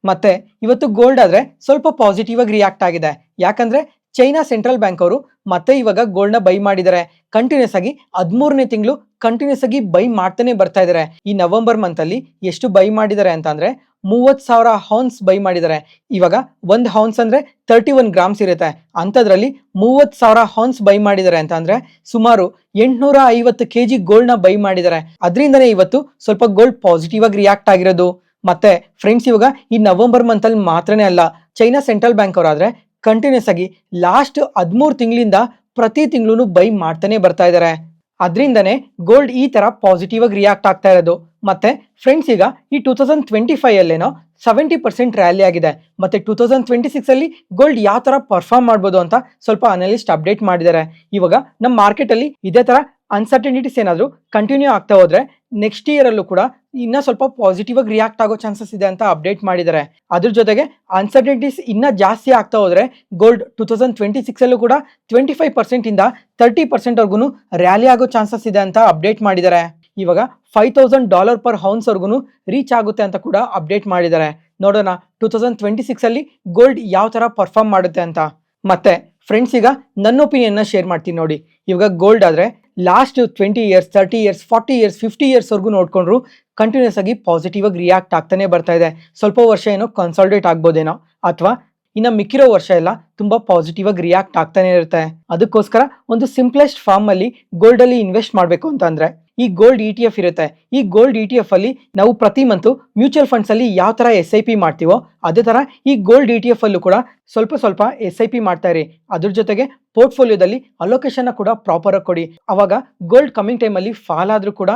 ಮತ್ತು ಇವತ್ತು ಗೋಲ್ಡ್ ಆದರೆ ಸ್ವಲ್ಪ ಪಾಸಿಟಿವ್ ಆಗಿ ರಿಯಾಕ್ಟ್ ಆಗಿದೆ. ಯಾಕಂದರೆ ಚೈನಾ ಸೆಂಟ್ರಲ್ ಬ್ಯಾಂಕ್ ಅವರು ಮತ್ತೆ ಇವಾಗ ಗೋಲ್ಡ್ನ ಬೈ ಮಾಡಿದ್ದಾರೆ. ಕಂಟಿನ್ಯೂಸ್ ಆಗಿ 13ನೇ ತಿಂಗಳು ಕಂಟಿನ್ಯೂಸ್ ಆಗಿ ಬೈ ಮಾಡ್ತಾನೆ ಬರ್ತಾ ಇದ್ದಾರೆ. ಈ ನವೆಂಬರ್ ಮಂತಲ್ಲಿ ಎಷ್ಟು ಬೈ ಮಾಡಿದ್ದಾರೆ ಅಂತ ಅಂದರೆ 30,000 ಹೌನ್ಸ್ ಬೈ ಮಾಡಿದ್ದಾರೆ. ಇವಾಗ 1 ಹೌನ್ಸ್ ಅಂದರೆ 31 ಗ್ರಾಮ್ಸ್ ಇರುತ್ತೆ. ಅಂಥದ್ರಲ್ಲಿ 30,000 ಹೌನ್ಸ್ ಬೈ ಮಾಡಿದ್ದಾರೆ ಅಂತ ಅಂದರೆ ಸುಮಾರು 850 kg ಗೋಲ್ಡ್ನ ಬೈ ಮಾಡಿದ್ದಾರೆ. ಅದರಿಂದನೇ ಇವತ್ತು ಸ್ವಲ್ಪ ಗೋಲ್ಡ್ ಪಾಸಿಟಿವ್ ಆಗಿ ರಿಯಾಕ್ಟ್ ಆಗಿರೋದು. ಮತ್ತೆ ಫ್ರೆಂಡ್ಸ್, ಇವಾಗ ಈ ನವೆಂಬರ್ ಮಂತಲ್ಲಿ ಮಾತ್ರನೇ ಅಲ್ಲ, ಚೈನಾ ಸೆಂಟ್ರಲ್ ಬ್ಯಾಂಕ್ ಅವರಾದರೆ ಕಂಟಿನ್ಯೂಸ್ ಆಗಿ ಲಾಸ್ಟ್ 13 ತಿಂಗಳಿಂದ ಪ್ರತಿ ತಿಂಗಳು ಬೈ ಮಾಡ್ತಾನೆ ಬರ್ತಾ ಇದ್ದಾರೆ. ಅದರಿಂದನೇ ಗೋಲ್ಡ್ ಈ ಥರ ಪಾಸಿಟಿವ್ ಆಗಿ ರಿಯಾಕ್ಟ್ ಆಗ್ತಾ ಇರೋದು. ಮತ್ತೆ ಫ್ರೆಂಡ್ಸ್, ಈಗ ಈ 2025 ಅಲ್ಲೇನೋ 70% ರ್ಯಾಲಿ ಆಗಿದೆ. ಮತ್ತು 2026 ಅಲ್ಲಿ ಗೋಲ್ಡ್ ಯಾವ ಥರ ಪರ್ಫಾರ್ಮ್ ಮಾಡ್ಬೋದು ಅಂತ ಸ್ವಲ್ಪ ಅನಲಿಸ್ಟ್ ಅಪ್ಡೇಟ್ ಮಾಡಿದ್ದಾರೆ. ಇವಾಗ ನಮ್ಮ ಮಾರ್ಕೆಟಲ್ಲಿ ಇದೇ ಥರ ಅನ್ಸರ್ಟನಿಟೀಸ್ ಏನಾದರೂ ಕಂಟಿನ್ಯೂ ಆಗ್ತಾ ಹೋದರೆ ನೆಕ್ಸ್ಟ್ ಇಯರಲ್ಲೂ ಕೂಡ ಇನ್ನೂ ಸ್ವಲ್ಪ ಪಾಸಿಟಿವ್ ಆಗಿ ರಿಯಾಕ್ಟ್ ಆಗೋ ಚಾನ್ಸಸ್ ಇದೆ ಅಂತ ಅಪ್ಡೇಟ್ ಮಾಡಿದ್ದಾರೆ. ಅದ್ರ ಜೊತೆಗೆ ಅನ್ಸರ್ಟನಿಟೀಸ್ ಇನ್ನೂ ಜಾಸ್ತಿ ಆಗ್ತಾ ಹೋದರೆ ಗೋಲ್ಡ್ 2026 ಅಲ್ಲೂ ಕೂಡ 25% 30% ರ್ಯಾಲಿ ಆಗೋ ಚಾನ್ಸಸ್ ಇದೆ ಅಂತ ಅಪ್ಡೇಟ್ ಮಾಡಿದ್ದಾರೆ. ಇವಾಗ $5,000 ಪರ್ ಹೌನ್ಸ್ವರೆಗೂ ರೀಚ್ ಆಗುತ್ತೆ ಅಂತ ಕೂಡ ಅಪ್ಡೇಟ್ ಮಾಡಿದ್ದಾರೆ. ನೋಡೋಣ 2026 ಅಲ್ಲಿ ಗೋಲ್ಡ್ ಯಾವ ಥರ ಪರ್ಫಾರ್ಮ್ ಮಾಡುತ್ತೆ ಅಂತ. ಮತ್ತೆ ಫ್ರೆಂಡ್ಸ್, ಈಗ ನನ್ನ ಒಪಿನಿಯನ್ನ ಶೇರ್ ಮಾಡ್ತೀನಿ ನೋಡಿ. ಇವಾಗ ಗೋಲ್ಡ್ ಆದರೆ ಲಾಸ್ಟ್ 20 ಇಯರ್ಸ್ 30 ಇಯರ್ಸ್ 40 ಇಯರ್ಸ್ 50 ಇಯರ್ಸ್ವರೆಗೂ ನೋಡಿಕೊಂಡ್ರು ಕಂಟಿನ್ಯೂಸ್ ಆಗಿ ಪಾಸಿಟಿವ್ ಆಗಿ ರಿಯಾಕ್ಟ್ ಆಗ್ತಾನೆ ಬರ್ತಾ ಇದೆ. ಸ್ವಲ್ಪ ವರ್ಷ ಏನೋ ಕನ್ಸಾಲ್ಟೇಟ್ ಆಗ್ಬೋದೇನೋ, ಅಥವಾ ಇನ್ನು ಮಿಕ್ಕಿರೋ ವರ್ಷ ಎಲ್ಲ ತುಂಬ ಪಾಸಿಟಿವ್ ಆಗಿ ರಿಯಾಕ್ಟ್ ಆಗ್ತಾನೆ ಇರುತ್ತೆ. ಅದಕ್ಕೋಸ್ಕರ ಒಂದು ಸಿಂಪ್ಲೆಸ್ಟ್ ಫಾರ್ಮಲ್ಲಿ ಗೋಲ್ಡಲ್ಲಿ ಇನ್ವೆಸ್ಟ್ ಮಾಡಬೇಕು ಅಂತಂದರೆ ಈ ಗೋಲ್ಡ್ ETF ಇರುತ್ತೆ. ಈ ಗೋಲ್ಡ್ ETF ಅಲ್ಲಿ ನಾವು ಪ್ರತಿ ಮಂತು ಮ್ಯೂಚುವಲ್ ಫಂಡ್ಸಲ್ಲಿ ಯಾವ ಥರ SIP ಮಾಡ್ತೀವೋ ಅದೇ ಥರ ಈ ಗೋಲ್ಡ್ ETF ಅಲ್ಲೂ ಕೂಡ ಸ್ವಲ್ಪ SIP ಮಾಡ್ತಾ ಇರಿ. ಅದ್ರ ಜೊತೆಗೆ ಪೋರ್ಟ್ಫೋಲಿಯೋದಲ್ಲಿ ಅಲೋಕೇಶನ್ನ ಕೂಡ ಪ್ರಾಪರಾಗಿ ಕೊಡಿ. ಆವಾಗ ಗೋಲ್ಡ್ ಕಮಿಂಗ್ ಟೈಮಲ್ಲಿ ಫಾಲ್ ಆದರೂ ಕೂಡ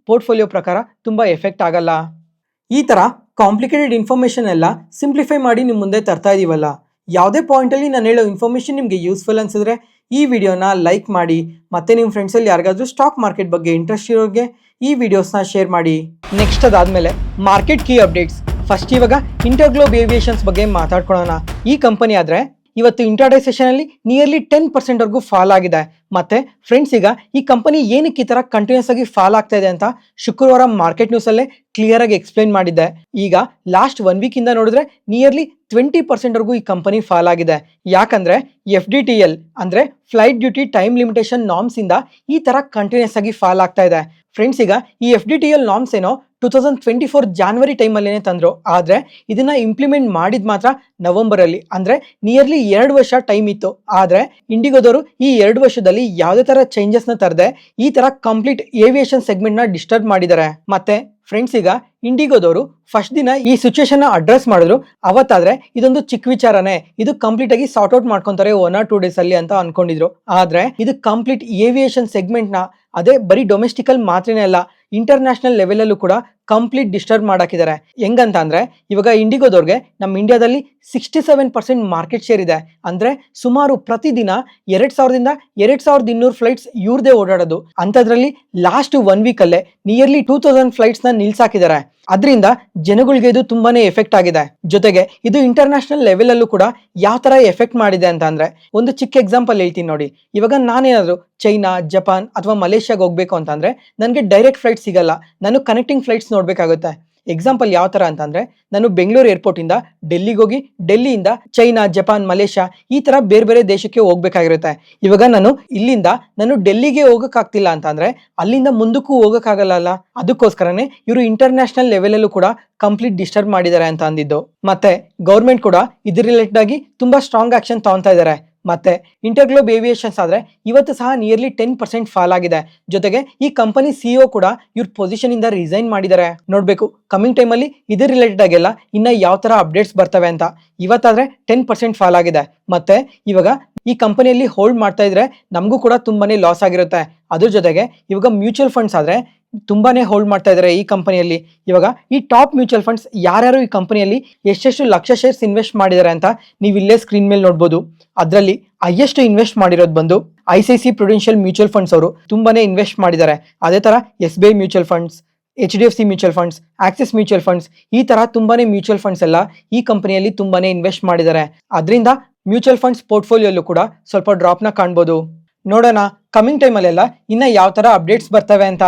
ಪೋರ್ಟ್ಫೋಲಿಯೋ ಪ್ರಕಾರ ತುಂಬ ಎಫೆಕ್ಟ್ ಆಗಲ್ಲ. ಈ ಥರ ಕಾಂಪ್ಲಿಕೇಟೆಡ್ ಇನ್ಫಾರ್ಮೇಷನ್ ಎಲ್ಲ ಸಿಂಪ್ಲಿಫೈ ಮಾಡಿ ನಿಮ್ಮ ಮುಂದೆ ತರ್ತಾ ಇದೀವಲ್ಲ. ಯಾವುದೇ ಪಾಯಿಂಟಲ್ಲಿ ನಾನು ಹೇಳೋ ಇನ್ಫಾರ್ಮೇಷನ್ ನಿಮಗೆ ಯೂಸ್ಫುಲ್ ಅನಿಸಿದ್ರೆ ಈ ವಿಡಿಯೋನ ಲೈಕ್ ಮಾಡಿ ಮತ್ತೆ ನಿಮ್ಮ ಫ್ರೆಂಡ್ಸಲ್ಲಿ ಯಾರಿಗಾದ್ರೂ ಸ್ಟಾಕ್ ಮಾರ್ಕೆಟ್ ಬಗ್ಗೆ ಇಂಟ್ರೆಸ್ಟ್ ಇರೋರಿಗೆ ಈ ವಿಡಿಯೋಸ್ನ ಶೇರ್ ಮಾಡಿ. ನೆಕ್ಸ್ಟ್ ಅದಾದಮೇಲೆ ಮಾರ್ಕೆಟ್ ಕೀ ಅಪ್ಡೇಟ್ಸ್. ಫಸ್ಟ್ ಇವಾಗ ಇಂಟರ್ಗ್ಲೋಬ್ ಏವಿಯೇಷನ್ಸ್ ಬಗ್ಗೆ ಮಾತಾಡ್ಕೊಳ್ಳೋಣ. ಈ ಕಂಪನಿ ಆದರೆ ಇವತ್ತು ಇಂಟ್ರಾಡೇ ಸೆಷನಲ್ಲಿ ನಿಯರ್ಲಿ 10% ವರೆಗೂ ಫಾಲ್ ಆಗಿದೆ. ಮತ್ತೆ ಫ್ರೆಂಡ್ಸ್, ಈಗ ಈ ಕಂಪನಿ ಏನಕ್ಕೆ ಈ ತರ ಕಂಟಿನ್ಯೂಸ್ ಆಗಿ ಫಾಲ್ ಆಗ್ತಾ ಇದೆ ಅಂತ ಶುಕ್ರವಾರ ಮಾರ್ಕೆಟ್ ನ್ಯೂಸ್ ಅಲ್ಲೇ ಕ್ಲಿಯರ್ ಆಗಿ ಎಕ್ಸ್ಪ್ಲೈನ್ ಮಾಡಿದ್ದೆ. ಈಗ ಲಾಸ್ಟ್ 1 ವೀಕ್ ಇಂದ ನೋಡಿದ್ರೆ ನಿಯರ್ಲಿ 20% ವರೆಗೂ ಈ ಕಂಪನಿ ಫಾಲ್ ಆಗಿದೆ. ಯಾಕಂದ್ರೆ FDTL ಅಂದ್ರೆ flight duty time limitation norms ಇಂದ ಈ ತರ ಕಂಟಿನ್ಯೂಸ್ ಆಗಿ ಫಾಲ್ ಆಗ್ತಾ ಇದೆ. ಫ್ರೆಂಡ್ಸ್, ಈಗ ಈ FDTL ನಾರ್ಮ್ಸ್ ಏನೋ 2024 ಜಾನ್ವರಿ ಟೈಮಲ್ಲೇನೆ ತಂದ್ರು. ಆದ್ರೆ ಇದನ್ನ ಇಂಪ್ಲಿಮೆಂಟ್ ಮಾಡಿದ್ ಮಾತ್ರ ನವೆಂಬರ್ ಅಲ್ಲಿ, ಅಂದ್ರೆ ನಿಯರ್ಲಿ 2 ವರ್ಷ ಟೈಮ್ ಇತ್ತು. ಆದ್ರೆ ಇಂಡಿಗೋದವರು ಈ 2 ವರ್ಷದಲ್ಲಿ ಯಾವುದೇ ತರ ಚೇಂಜಸ್ ನ ತರದೆ ಈ ತರ ಕಂಪ್ಲೀಟ್ ಏವಿಯೇಷನ್ ಸೆಗ್ಮೆಂಟ್ ನ ಡಿಸ್ಟರ್ಬ್ ಮಾಡಿದ್ದಾರೆ. ಮತ್ತೆ ಫ್ರೆಂಡ್ಸ್, ಈಗ ಇಂಡಿಗೋದವರು ಫಸ್ಟ್ ದಿನ ಈ ಸಿಚುವೇಶನ್ ನ ಅಡ್ರೆಸ್ ಮಾಡಿದ್ರು. ಅವತ್ತಾದ್ರೆ ಇದೊಂದು ಚಿಕ್ಕ ವಿಚಾರನೇ, ಇದು ಕಂಪ್ಲೀಟ್ ಆಗಿ ಸಾರ್ಟ್ ಔಟ್ ಮಾಡ್ಕೊಂತಾರೆ 1 or 2 ಡೇಸ್ ಅಲ್ಲಿ ಅಂತ ಅನ್ಕೊಂಡಿದ್ರು. ಆದ್ರೆ ಇದು ಕಂಪ್ಲೀಟ್ ಏವಿಯೇಷನ್ ಸೆಗ್ಮೆಂಟ್ ನ ಅದೇ ಬರೀ ಡೊಮೆಸ್ಟಿಕಲ್ ಮಾತ್ರನೇ ಅಲ್ಲ, ಇಂಟರ್ನ್ಯಾಷನಲ್ ಲೆವೆಲ್ ಅಲ್ಲೂ ಕೂಡ ಕಂಪ್ಲೀಟ್ ಡಿಸ್ಟರ್ಬ್ ಮಾಡಾಕಿದ್ದಾರೆ. ಹೆಂಗಂತ ಅಂದ್ರೆ ಇವಾಗ ಇಂಡಿಗೋದವ್ರಿಗೆ ನಮ್ಮ ಇಂಡಿಯಾದಲ್ಲಿ 67% ಮಾರ್ಕೆಟ್ ಶೇರ್ ಇದೆ. ಅಂದ್ರೆ ಸುಮಾರು ಪ್ರತಿದಿನ 2000ದಿಂದ 2200 ಫ್ಲೈಟ್ಸ್ ಇವ್ರದೇ ಓಡಾಡೋದು. ಅಂತದ್ರಲ್ಲಿ ಲಾಸ್ಟ್ 1 ವೀಕ್ ಅಲ್ಲೇ ನಿಯರ್ಲಿ 2000 ಫ್ಲೈಟ್ಸ್ ನ ನಿಲ್ಸಾಕಿದ್ದಾರೆ. ಅದರಿಂದ ಜನಗಳಿಗೆ ಇದು ತುಂಬಾನೇ ಎಫೆಕ್ಟ್ ಆಗಿದೆ. ಜೊತೆಗೆ ಇದು ಇಂಟರ್ನ್ಯಾಷನಲ್ ಲೆವೆಲ್ ಅಲ್ಲೂ ಕೂಡ ಯಾವ ತರ ಎಫೆಕ್ಟ್ ಮಾಡಿದೆ ಅಂತ ಅಂದ್ರೆ ಒಂದು ಚಿಕ್ಕ ಎಕ್ಸಾಂಪಲ್ ಹೇಳ್ತೀನಿ ನೋಡಿ. ಇವಾಗ ನಾನೇನಾದ್ರು ಚೈನಾ, ಜಪಾನ್ ಅಥವಾ ಮಲೇಷ್ಯಾಗೆ ಹೋಗ್ಬೇಕು ಅಂತಂದ್ರೆ ನನಗೆ ಡೈರೆಕ್ಟ್ ಫ್ಲೈಟ್ ಸಿಗಲ್ಲ, ನಾನು ಕನೆಕ್ಟಿಂಗ್ ಫ್ಲೈಟ್ಸ್ ನೋಡ್ಬೇಕಾಗುತ್ತೆ. ಎಕ್ಸಾಂಪಲ್ ಯಾವ ತರ ಅಂತಂದ್ರೆ ನಾನು ಬೆಂಗಳೂರು ಏರ್ಪೋರ್ಟ್ ಇಂದ ಡೆಲ್ಲಿಗೆ ಹೋಗಿ ಡೆಲ್ಲಿಯಿಂದ ಚೈನಾ, ಜಪಾನ್, ಮಲೇಷ್ಯಾ ಈ ತರ ಬೇರೆ ಬೇರೆ ದೇಶಕ್ಕೆ ಹೋಗ್ಬೇಕಾಗಿರುತ್ತೆ. ಇವಾಗ ನಾನು ಡೆಲ್ಲಿಗೆ ಹೋಗಕ್ಕಾಗ್ತಿಲ್ಲ ಅಂತಂದ್ರೆ ಅಲ್ಲಿಂದ ಮುಂದಕ್ಕೂ ಹೋಗಕ್ಕಾಗಲ್ಲ. ಅದಕ್ಕೋಸ್ಕರನೇ ಇವರು ಇಂಟರ್ನ್ಯಾಷನಲ್ ಲೆವೆಲ್ ಅಲ್ಲೂ ಕೂಡ ಕಂಪ್ಲೀಟ್ ಡಿಸ್ಟರ್ಬ್ ಮಾಡಿದ್ದಾರೆ ಅಂತ ಅಂದಿದ್ದು. ಮತ್ತೆ ಗೌರ್ಮೆಂಟ್ ಕೂಡ ಇದ್ರ ರಿಲೇಟೆಡ್ ಆಗಿ ತುಂಬಾ ಸ್ಟ್ರಾಂಗ್ ಆಕ್ಷನ್ ತಗೊಂತಾ ಇದ್ದಾರೆ. ಮತ್ತೆ ಇಂಟರ್ಗ್ಲೋಬ್ ಏವಿಯೇಷನ್ಸ್ ಆದ್ರೆ ಇವತ್ತು ಸಹ ನಿಯರ್ಲಿ 10% ಫಾಲ್ ಆಗಿದೆ. ಜೊತೆಗೆ ಈ ಕಂಪನಿ CEO ಕೂಡ ಇವ್ರ ಪೊಸಿಷನ್ ಇಂದ ರಿಸೈನ್ ಮಾಡಿದ್ದಾರೆ. ನೋಡ್ಬೇಕು ಕಮಿಂಗ್ ಟೈಮ್ ಅಲ್ಲಿ ಇದ್ರ ರಿಲೇಟೆಡ್ ಆಗೆಲ್ಲ ಇನ್ನ ಯಾವ ತರ ಅಪ್ಡೇಟ್ಸ್ ಬರ್ತವೆ ಅಂತ. ಇವತ್ತಾದ್ರೆ 10% ಫಾಲ್ ಆಗಿದೆ. ಮತ್ತೆ ಇವಾಗ ಈ ಕಂಪನಿಯಲ್ಲಿ ಹೋಲ್ಡ್ ಮಾಡ್ತಾ ಇದ್ರೆ ನಮಗೂ ಕೂಡ ತುಂಬಾನೇ ಲಾಸ್ ಆಗಿರುತ್ತೆ. ಅದ್ರ ಜೊತೆಗೆ ಇವಾಗ ಮ್ಯೂಚುವಲ್ ಫಂಡ್ಸ್ ಆದ್ರೆ ತುಂಬಾನೇ ಹೋಲ್ಡ್ ಮಾಡ್ತಾ ಇದ್ದಾರೆ ಈ ಕಂಪನಿಯಲ್ಲಿ. ಇವಾಗ ಈ ಟಾಪ್ ಮ್ಯೂಚುವಲ್ ಫಂಡ್ಸ್ ಯಾರ್ಯಾರು ಈ ಕಂಪನಿಯಲ್ಲಿ ಎಷ್ಟೆಷ್ಟು ಲಕ್ಷ ಶೇರ್ಸ್ ಇನ್ವೆಸ್ಟ್ ಮಾಡಿದ್ದಾರೆ ಅಂತ ನೀವು ಇಲ್ಲೇ ಸ್ಕ್ರೀನ್ ಮೇಲೆ ನೋಡ್ಬೋದು. ಅದರಲ್ಲಿ ಹೈಯೆಸ್ಟ್ ಇನ್ವೆಸ್ಟ್ ಮಾಡಿರೋದು ಬಂದು ICICI ಪ್ರುಡೆನ್ಷಿಯಲ್ ಮ್ಯೂಚುವಲ್ ಫಂಡ್ಸ್ ಅವರು ತುಂಬಾನೇ ಇನ್ವೆಸ್ಟ್ ಮಾಡಿದ್ದಾರೆ. ಅದೇ ತರ SBI mutual funds, HDFC mutual funds, Axis mutual funds ಈ ತರ ತುಂಬಾನೇ ಮ್ಯೂಚುವಲ್ ಫಂಡ್ಸ್ ಎಲ್ಲ ಈ ಕಂಪನಿಯಲ್ಲಿ ತುಂಬಾನೇ ಇನ್ವೆಸ್ಟ್ ಮಾಡಿದ್ದಾರೆ. ಅದರಿಂದ ಮ್ಯೂಚುವಲ್ ಫಂಡ್ಸ್ ಪೋರ್ಟ್ಫೋಲಿಯೋಲ್ಲೂ ಕೂಡ ಸ್ವಲ್ಪ ಡ್ರಾಪ್ ನ ಕಾಣ್ಬೋದು. ನೋಡೋಣ ಕಮಿಂಗ್ ಟೈಮ್ ಅಲ್ಲೆಲ್ಲ ಇನ್ನ ಯಾವ ತರ ಅಪ್ಡೇಟ್ಸ್ ಬರ್ತವೆ ಅಂತ.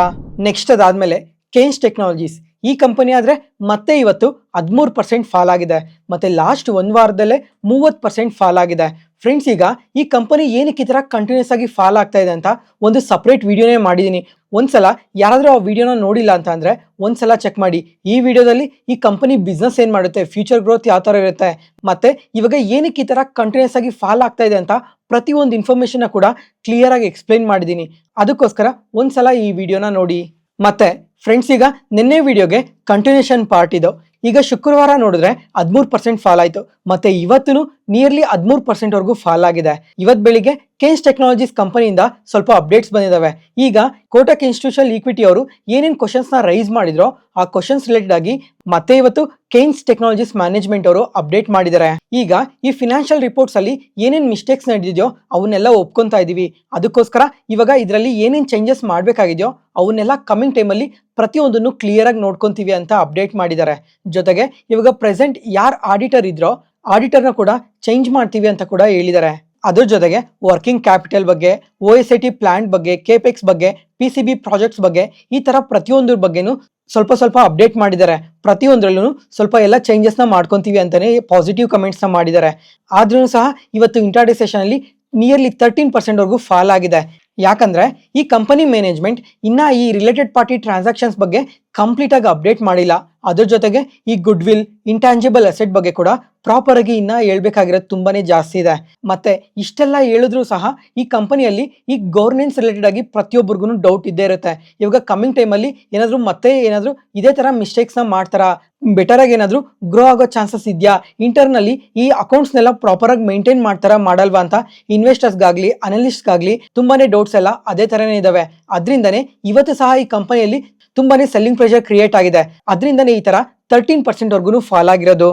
ನೆಕ್ಸ್ಟ್ ಅದಾದ್ಮೇಲೆ ಕೇನ್ಸ್ ಟೆಕ್ನಾಲಜೀಸ್. ಈ ಕಂಪನಿ ಆದ್ರೆ ಮತ್ತೆ ಇವತ್ತು 13% ಫಾಲ್ ಆಗಿದೆ. ಮತ್ತೆ ಲಾಸ್ಟ್ 1 ವಾರದಲ್ಲೇ 30% ಫಾಲ್ ಆಗಿದೆ. ಫ್ರೆಂಡ್ಸ್, ಈಗ ಈ ಕಂಪನಿ ಏನಕ್ಕೆ ಈ ತರ ಕಂಟಿನ್ಯೂಸ್ ಆಗಿ ಫಾಲ್ ಆಗ್ತಾ ಇದೆ ಅಂತ ಒಂದು ಸಪ್ರೇಟ್ ವಿಡಿಯೋನೇ ಮಾಡಿದೀನಿ. ಒಂದ್ಸಲ ಯಾರಾದ್ರೂ ಆ ವಿಡಿಯೋನ ನೋಡಿಲ್ಲ ಅಂತ ಅಂದ್ರೆ ಒಂದ್ಸಲ ಚೆಕ್ ಮಾಡಿ. ಈ ವಿಡಿಯೋದಲ್ಲಿ ಈ ಕಂಪನಿ ಬಿಸ್ನೆಸ್ ಏನ್ ಮಾಡುತ್ತೆ, ಫ್ಯೂಚರ್ ಗ್ರೋತ್ ಯಾವ ತರ ಇರುತ್ತೆ, ಮತ್ತೆ ಇವಾಗ ಏನಕ್ಕೆ ಈ ತರ ಕಂಟಿನ್ಯೂಸ್ ಆಗಿ ಫಾಲ್ ಆಗ್ತಾ ಇದೆ ಅಂತ ಪ್ರತಿಯೊಂದು ಇನ್ಫಾರ್ಮೇಶನ್ ಕೂಡ ಕ್ಲಿಯರ್ ಆಗಿ ಎಕ್ಸ್ಪ್ಲೈನ್ ಮಾಡಿದೀನಿ. ಅದಕ್ಕೋಸ್ಕರ ಒಂದ್ಸಲ ಈ ವಿಡಿಯೋನ ನೋಡಿ. ಮತ್ತೆ ಫ್ರೆಂಡ್ಸ್, ಈಗ ನಿನ್ನೆ ವಿಡಿಯೋಗೆ ಕಂಟಿನ್ಯೂಷನ್ ಪಾರ್ಟ್ ಇದು. ಈಗ ಶುಕ್ರವಾರ ನೋಡಿದ್ರೆ 13% ಫಾಲ್ ಆಯ್ತು. ಮತ್ತೆ ಇವತ್ತು ನಿಯರ್ಲಿ 13% ವರೆಗೂ ಫಾಲ್ ಆಗಿದೆ. ಇವತ್ ಬೆಳಿಗ್ಗೆ ಕೇನ್ಸ್ ಟೆಕ್ನಾಲಜೀಸ್ ಕಂಪನಿಯಿಂದ ಸ್ವಲ್ಪ ಅಪ್ಡೇಟ್ಸ್ ಬಂದಿದಾವೆ. ಈಗ ಕೋಟಕ್ ಇನ್ಸ್ಟಿಟ್ಯೂಷನಲ್ ಈಕ್ವಿಟಿ ಅವರು ಏನೇನ್ ಕ್ವಶನ್ಸ್ ನ ರೈಸ್ ಮಾಡಿದ್ರೋ ಆ ಕ್ವಶನ್ಸ್ ರಿಲೇಟೆಡ್ ಆಗಿ ಮತ್ತೆ ಇವತ್ತು ಕೇನ್ಸ್ ಟೆಕ್ನಾಲಜೀಸ್ ಮ್ಯಾನೇಜ್ಮೆಂಟ್ ಅವರು ಅಪ್ಡೇಟ್ ಮಾಡಿದ್ದಾರೆ. ಈಗ ಈ ಫಿನಾನ್ಷಿಯಲ್ ರಿಪೋರ್ಟ್ಸ್ ಅಲ್ಲಿ ಏನೇನ್ ಮಿಸ್ಟೇಕ್ಸ್ ನಡೆದಿದೆಯೋ ಅವನ್ನೆಲ್ಲ ಒಪ್ಕೊಂತಾ ಇದೀವಿ. ಅದಕ್ಕೋಸ್ಕರ ಇವಾಗ ಇದರಲ್ಲಿ ಏನೇನ್ ಚೇಂಜಸ್ ಮಾಡ್ಬೇಕಾಗಿದೆಯೋ ಅವನ್ನೆಲ್ಲ ಕಮಿಂಗ್ ಟೈಮ್ ಅಲ್ಲಿ ಪ್ರತಿಯೊಂದನ್ನು ಕ್ಲಿಯರ್ ಆಗಿ ನೋಡ್ಕೊಂತೀವಿ ಅಂತ ಅಪ್ಡೇಟ್ ಮಾಡಿದ್ದಾರೆ. ಜೊತೆಗೆ ಇವಾಗ ಪ್ರೆಸೆಂಟ್ ಯಾರು ಆಡಿಟರ್ ಇದ್ರೋ ಆಡಿಟರ್ನ ಕೂಡ ಚೇಂಜ್ ಮಾಡ್ತೀವಿ ಅಂತ ಕೂಡ ಹೇಳಿದ್ದಾರೆ. ಅದ್ರ ಜೊತೆಗೆ ವರ್ಕಿಂಗ್ ಕ್ಯಾಪಿಟಲ್ ಬಗ್ಗೆ, OSAT ಪ್ಲಾಂಟ್ ಬಗ್ಗೆ, ಕೇಪೆಕ್ಸ್ ಬಗ್ಗೆ, PCB ಪ್ರಾಜೆಕ್ಟ್ಸ್ ಬಗ್ಗೆ ಈ ತರ ಪ್ರತಿಯೊಂದ್ರ ಬಗ್ಗೆನೂ ಸ್ವಲ್ಪ ಅಪ್ಡೇಟ್ ಮಾಡಿದ್ದಾರೆ. ಪ್ರತಿಯೊಂದ್ರಲ್ಲೂ ಸ್ವಲ್ಪ ಎಲ್ಲ ಚೇಂಜಸ್ ನ ಮಾಡ್ಕೊಂತೀವಿ ಅಂತಾನೆ ಪಾಸಿಟಿವ್ ಕಮೆಂಟ್ಸ್ ನ ಮಾಡಿದ್ದಾರೆ. ಆದ್ರೂ ಸಹ ಇವತ್ತು ಇಂಟ್ರಾಡೇ ಸೆಷನ್ ಅಲ್ಲಿ ನಿಯರ್ಲಿ 13% ವರೆಗೂ ಫಾಲ್ ಆಗಿದೆ. ಯಾಕಂದ್ರೆ ಈ ಕಂಪನಿ ಮ್ಯಾನೇಜ್ಮೆಂಟ್ ಇನ್ನ ಈ ರಿಲೇಟೆಡ್ ಪಾರ್ಟಿ ಟ್ರಾನ್ಸಾಕ್ಷನ್ಸ್ ಬಗ್ಗೆ ಕಂಪ್ಲೀಟ್ ಆಗಿ ಅಪ್ಡೇಟ್ ಮಾಡಿಲ್ಲ. ಅದ್ರ ಜೊತೆಗೆ ಈ ಗುಡ್ ವಿಲ್, ಇಂಟ್ಯಾಂಜಿಬಲ್ ಅಸೆಟ್ ಬಗ್ಗೆ ಕೂಡ ಪ್ರಾಪರ್ ಆಗಿ ಇನ್ನ ಹೇಳ್ಬೇಕಾಗಿರೋದು ತುಂಬಾನೇ ಜಾಸ್ತಿ ಇದೆ. ಮತ್ತೆ ಇಷ್ಟೆಲ್ಲ ಹೇಳಿದ್ರು ಸಹ ಈ ಕಂಪನಿಯಲ್ಲಿ ಈ ಗವರ್ನೆನ್ಸ್ ರಿಲೇಟೆಡ್ ಆಗಿ ಪ್ರತಿಯೊಬ್ಬರಿಗೂ ಡೌಟ್ ಇದ್ದೇ ಇರುತ್ತೆ. ಇವಾಗ ಕಮಿಂಗ್ ಟೈಮ್ ಅಲ್ಲಿ ಏನಾದ್ರೂ ಇದೇ ತರ ಮಿಸ್ಟೇಕ್ಸ್ ನ ಮಾಡ್ತಾರಾ, ಬೆಟರ್ ಆಗಿ ಏನಾದ್ರೂ ಗ್ರೋ ಆಗೋ ಚಾನ್ಸಸ್ ಇದೆಯಾ, ಇಂಟರ್ನಲ್ಲಿ ಈ ಅಕೌಂಟ್ಸ್ನೆಲ್ಲ ಪ್ರಾಪರ್ ಆಗಿ ಮೇಂಟೈನ್ ಮಾಡ್ತಾರಾ ಮಾಡಲ್ವಾ ಅಂತ ಇನ್ವೆಸ್ಟರ್ಸ್ಗಾಗ್ಲಿ ಅನಲಿಸ್ಟ್ಗಾಗ್ಲಿ ತುಂಬಾನೇ ಡೌಟ್ಸ್ ಎಲ್ಲ ಅದೇ ತರನೇ ಇದಾವೆ. ಅದರಿಂದನೇ ಇವತ್ತು ಸಹ ಈ ಕಂಪನಿಯಲ್ಲಿ ತುಂಬಾನೇ ಸೆಲ್ಲಿಂಗ್ ಪ್ರೆಷರ್ ಕ್ರಿಯೇಟ್ ಆಗಿದೆ. ಅದರಿಂದನೇ ಈ ತರ 13% ವರೆಗೂ ಫಾಲ್ ಆಗಿರೋದು.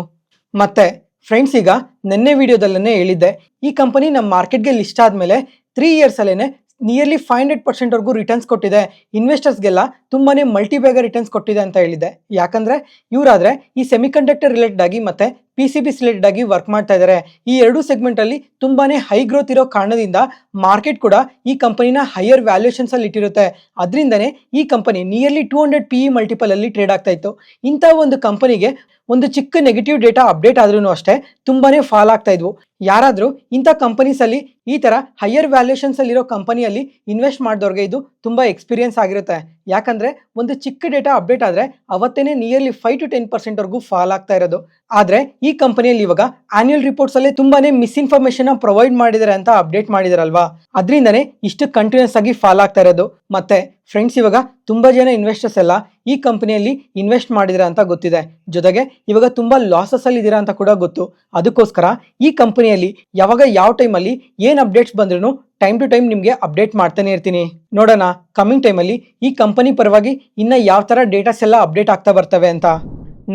ಮತ್ತೆ ಫ್ರೆಂಡ್ಸ್, ಈಗ ನಿನ್ನೆ ವಿಡಿಯೋದಲ್ಲೇ ಹೇಳಿದ್ದೆ ಈ ಕಂಪನಿ ನಮ್ಮ ಮಾರ್ಕೆಟ್ಗೆ ಲಿಸ್ಟ್ ಆದ್ಮೇಲೆ 3 ಇಯರ್ಸಲ್ಲೇ ನಿಯರ್ಲಿ 500% ರಿಟರ್ನ್ಸ್ ಕೊಟ್ಟಿದೆ. ಇನ್ವೆಸ್ಟರ್ಸ್ಗೆಲ್ಲ ತುಂಬಾನೇ ಮಲ್ಟಿ ಬೇಗ ರಿಟರ್ನ್ಸ್ ಕೊಟ್ಟಿದೆ ಅಂತ ಹೇಳಿದೆ. ಯಾಕಂದ್ರೆ ಇವರಾದ್ರೆ ಈ ಸೆಮಿಕಂಡಕ್ಟರ್ ರಿಲೇಟೆಡ್ ಆಗಿ ಮತ್ತೆ PCBs ರಿಲೇಟೆಡ್ ಆಗಿ ವರ್ಕ್ ಮಾಡ್ತಾ ಇದ್ದಾರೆ. ಈ ಎರಡು ಸೆಗ್ಮೆಂಟ್ ಅಲ್ಲಿ ತುಂಬಾನೇ ಹೈ ಗ್ರೋತ್ ಇರೋ ಕಾರಣದಿಂದ ಮಾರ್ಕೆಟ್ ಕೂಡ ಈ ಕಂಪನಿನ ಹೈಯರ್ ವ್ಯಾಲ್ಯೂಯೇಷನ್ಸ್ ಅಲ್ಲಿ ಇಟ್ಟಿರುತ್ತೆ. ಅದರಿಂದನೇ ಈ ಕಂಪನಿ ನಿಯರ್ಲಿ 200 PE ಮಲ್ಟಿಪಲ್ ಅಲ್ಲಿ ಟ್ರೇಡ್ ಆಗ್ತಾ ಇತ್ತು. ಇಂಥ ಒಂದು ಕಂಪನಿಗೆ ಒಂದು ಚಿಕ್ಕ ನೆಗೆಟಿವ್ ಡೇಟಾ ಅಪ್ಡೇಟ್ ಆದ್ರೂ ಅಷ್ಟೇ ತುಂಬಾನೇ ಫಾಲ್ ಆಗ್ತಾ ಇದ್ವು. ಯಾರಾದ್ರೂ ಇಂಥ ಕಂಪನೀಸ್ ಅಲ್ಲಿ ಈ ತರ ಹೈಯರ್ ವ್ಯಾಲ್ಯೂಯೇಷನ್ಸ್ ಅಲ್ಲಿರೋ ಕಂಪನಿಯಲ್ಲಿ ಇನ್ವೆಸ್ಟ್ ಮಾಡಿದವ್ರಿಗೆ ಇದು ತುಂಬಾ ಎಕ್ಸ್ಪೀರಿಯನ್ಸ್ ಆಗಿರುತ್ತೆ. ಯಾಕಂದ್ರೆ ಒಂದು ಚಿಕ್ಕ ಡೇಟಾ ಅಪ್ಡೇಟ್ ಆದ್ರೆ ಅವತ್ತೇನೆ ನಿಯರ್ಲಿ 5 to 10% ಫಾಲ್ ಆಗ್ತಾ ಇರೋದು. ಆದ್ರೆ ಈ ಕಂಪನಿಯಲ್ಲಿ ಇವಾಗ ಆನ್ಯುವಲ್ ರಿಪೋರ್ಟ್ಸ್ ಅಲ್ಲಿ ತುಂಬಾನೇ ಮಿಸ್ಇನ್ಫಾರ್ಮೇಶನ್ ಪ್ರೊವೈಡ್ ಮಾಡಿದ್ದಾರೆ ಅಂತ ಅಪ್ಡೇಟ್ ಮಾಡಿದಾರಲ್ವಾ, ಅದರಿಂದನೇ ಇಷ್ಟು ಕಂಟಿನ್ಯೂಸ್ ಆಗಿ ಫಾಲ್ ಆಗ್ತಾ ಇರೋದು. ಮತ್ತೆ ಫ್ರೆಂಡ್ಸ್, ಇವಾಗ ತುಂಬಾ ಜನ ಇನ್ವೆಸ್ಟರ್ಸ್ ಎಲ್ಲ ಈ ಕಂಪನಿಯಲ್ಲಿ ಇನ್ವೆಸ್ಟ್ ಮಾಡಿದಿರ ಅಂತ ಗೊತ್ತಿದೆ. ಜೊತೆಗೆ ಇವಾಗ ತುಂಬಾ ಲಾಸಸ್ ಅಲ್ಲಿ ಇದೀರಾ ಅಂತ ಕೂಡ ಗೊತ್ತು. ಅದಕ್ಕೋಸ್ಕರ ಈ ಕಂಪನಿಯಲ್ಲಿ ಯಾವಾಗ ಯಾವ ಟೈಮಲ್ಲಿ ಏನ್ ಅಪ್ಡೇಟ್ಸ್ ಬಂದ್ರೂ ಟೈಮ್ ಟು ಟೈಮ್ ನಿಮಗೆ ಅಪ್ಡೇಟ್ ಮಾಡ್ತಾನೆ ಇರ್ತೀನಿ. ನೋಡೋಣ ಕಮಿಂಗ್ ಟೈಮಲ್ಲಿ ಈ ಕಂಪನಿ ಪರವಾಗಿ ಇನ್ನ ಯಾವ ತರ ಡೇಟಾಸ್ ಎಲ್ಲ ಅಪ್ಡೇಟ್ ಆಗ್ತಾ ಬರ್ತವೆ ಅಂತ.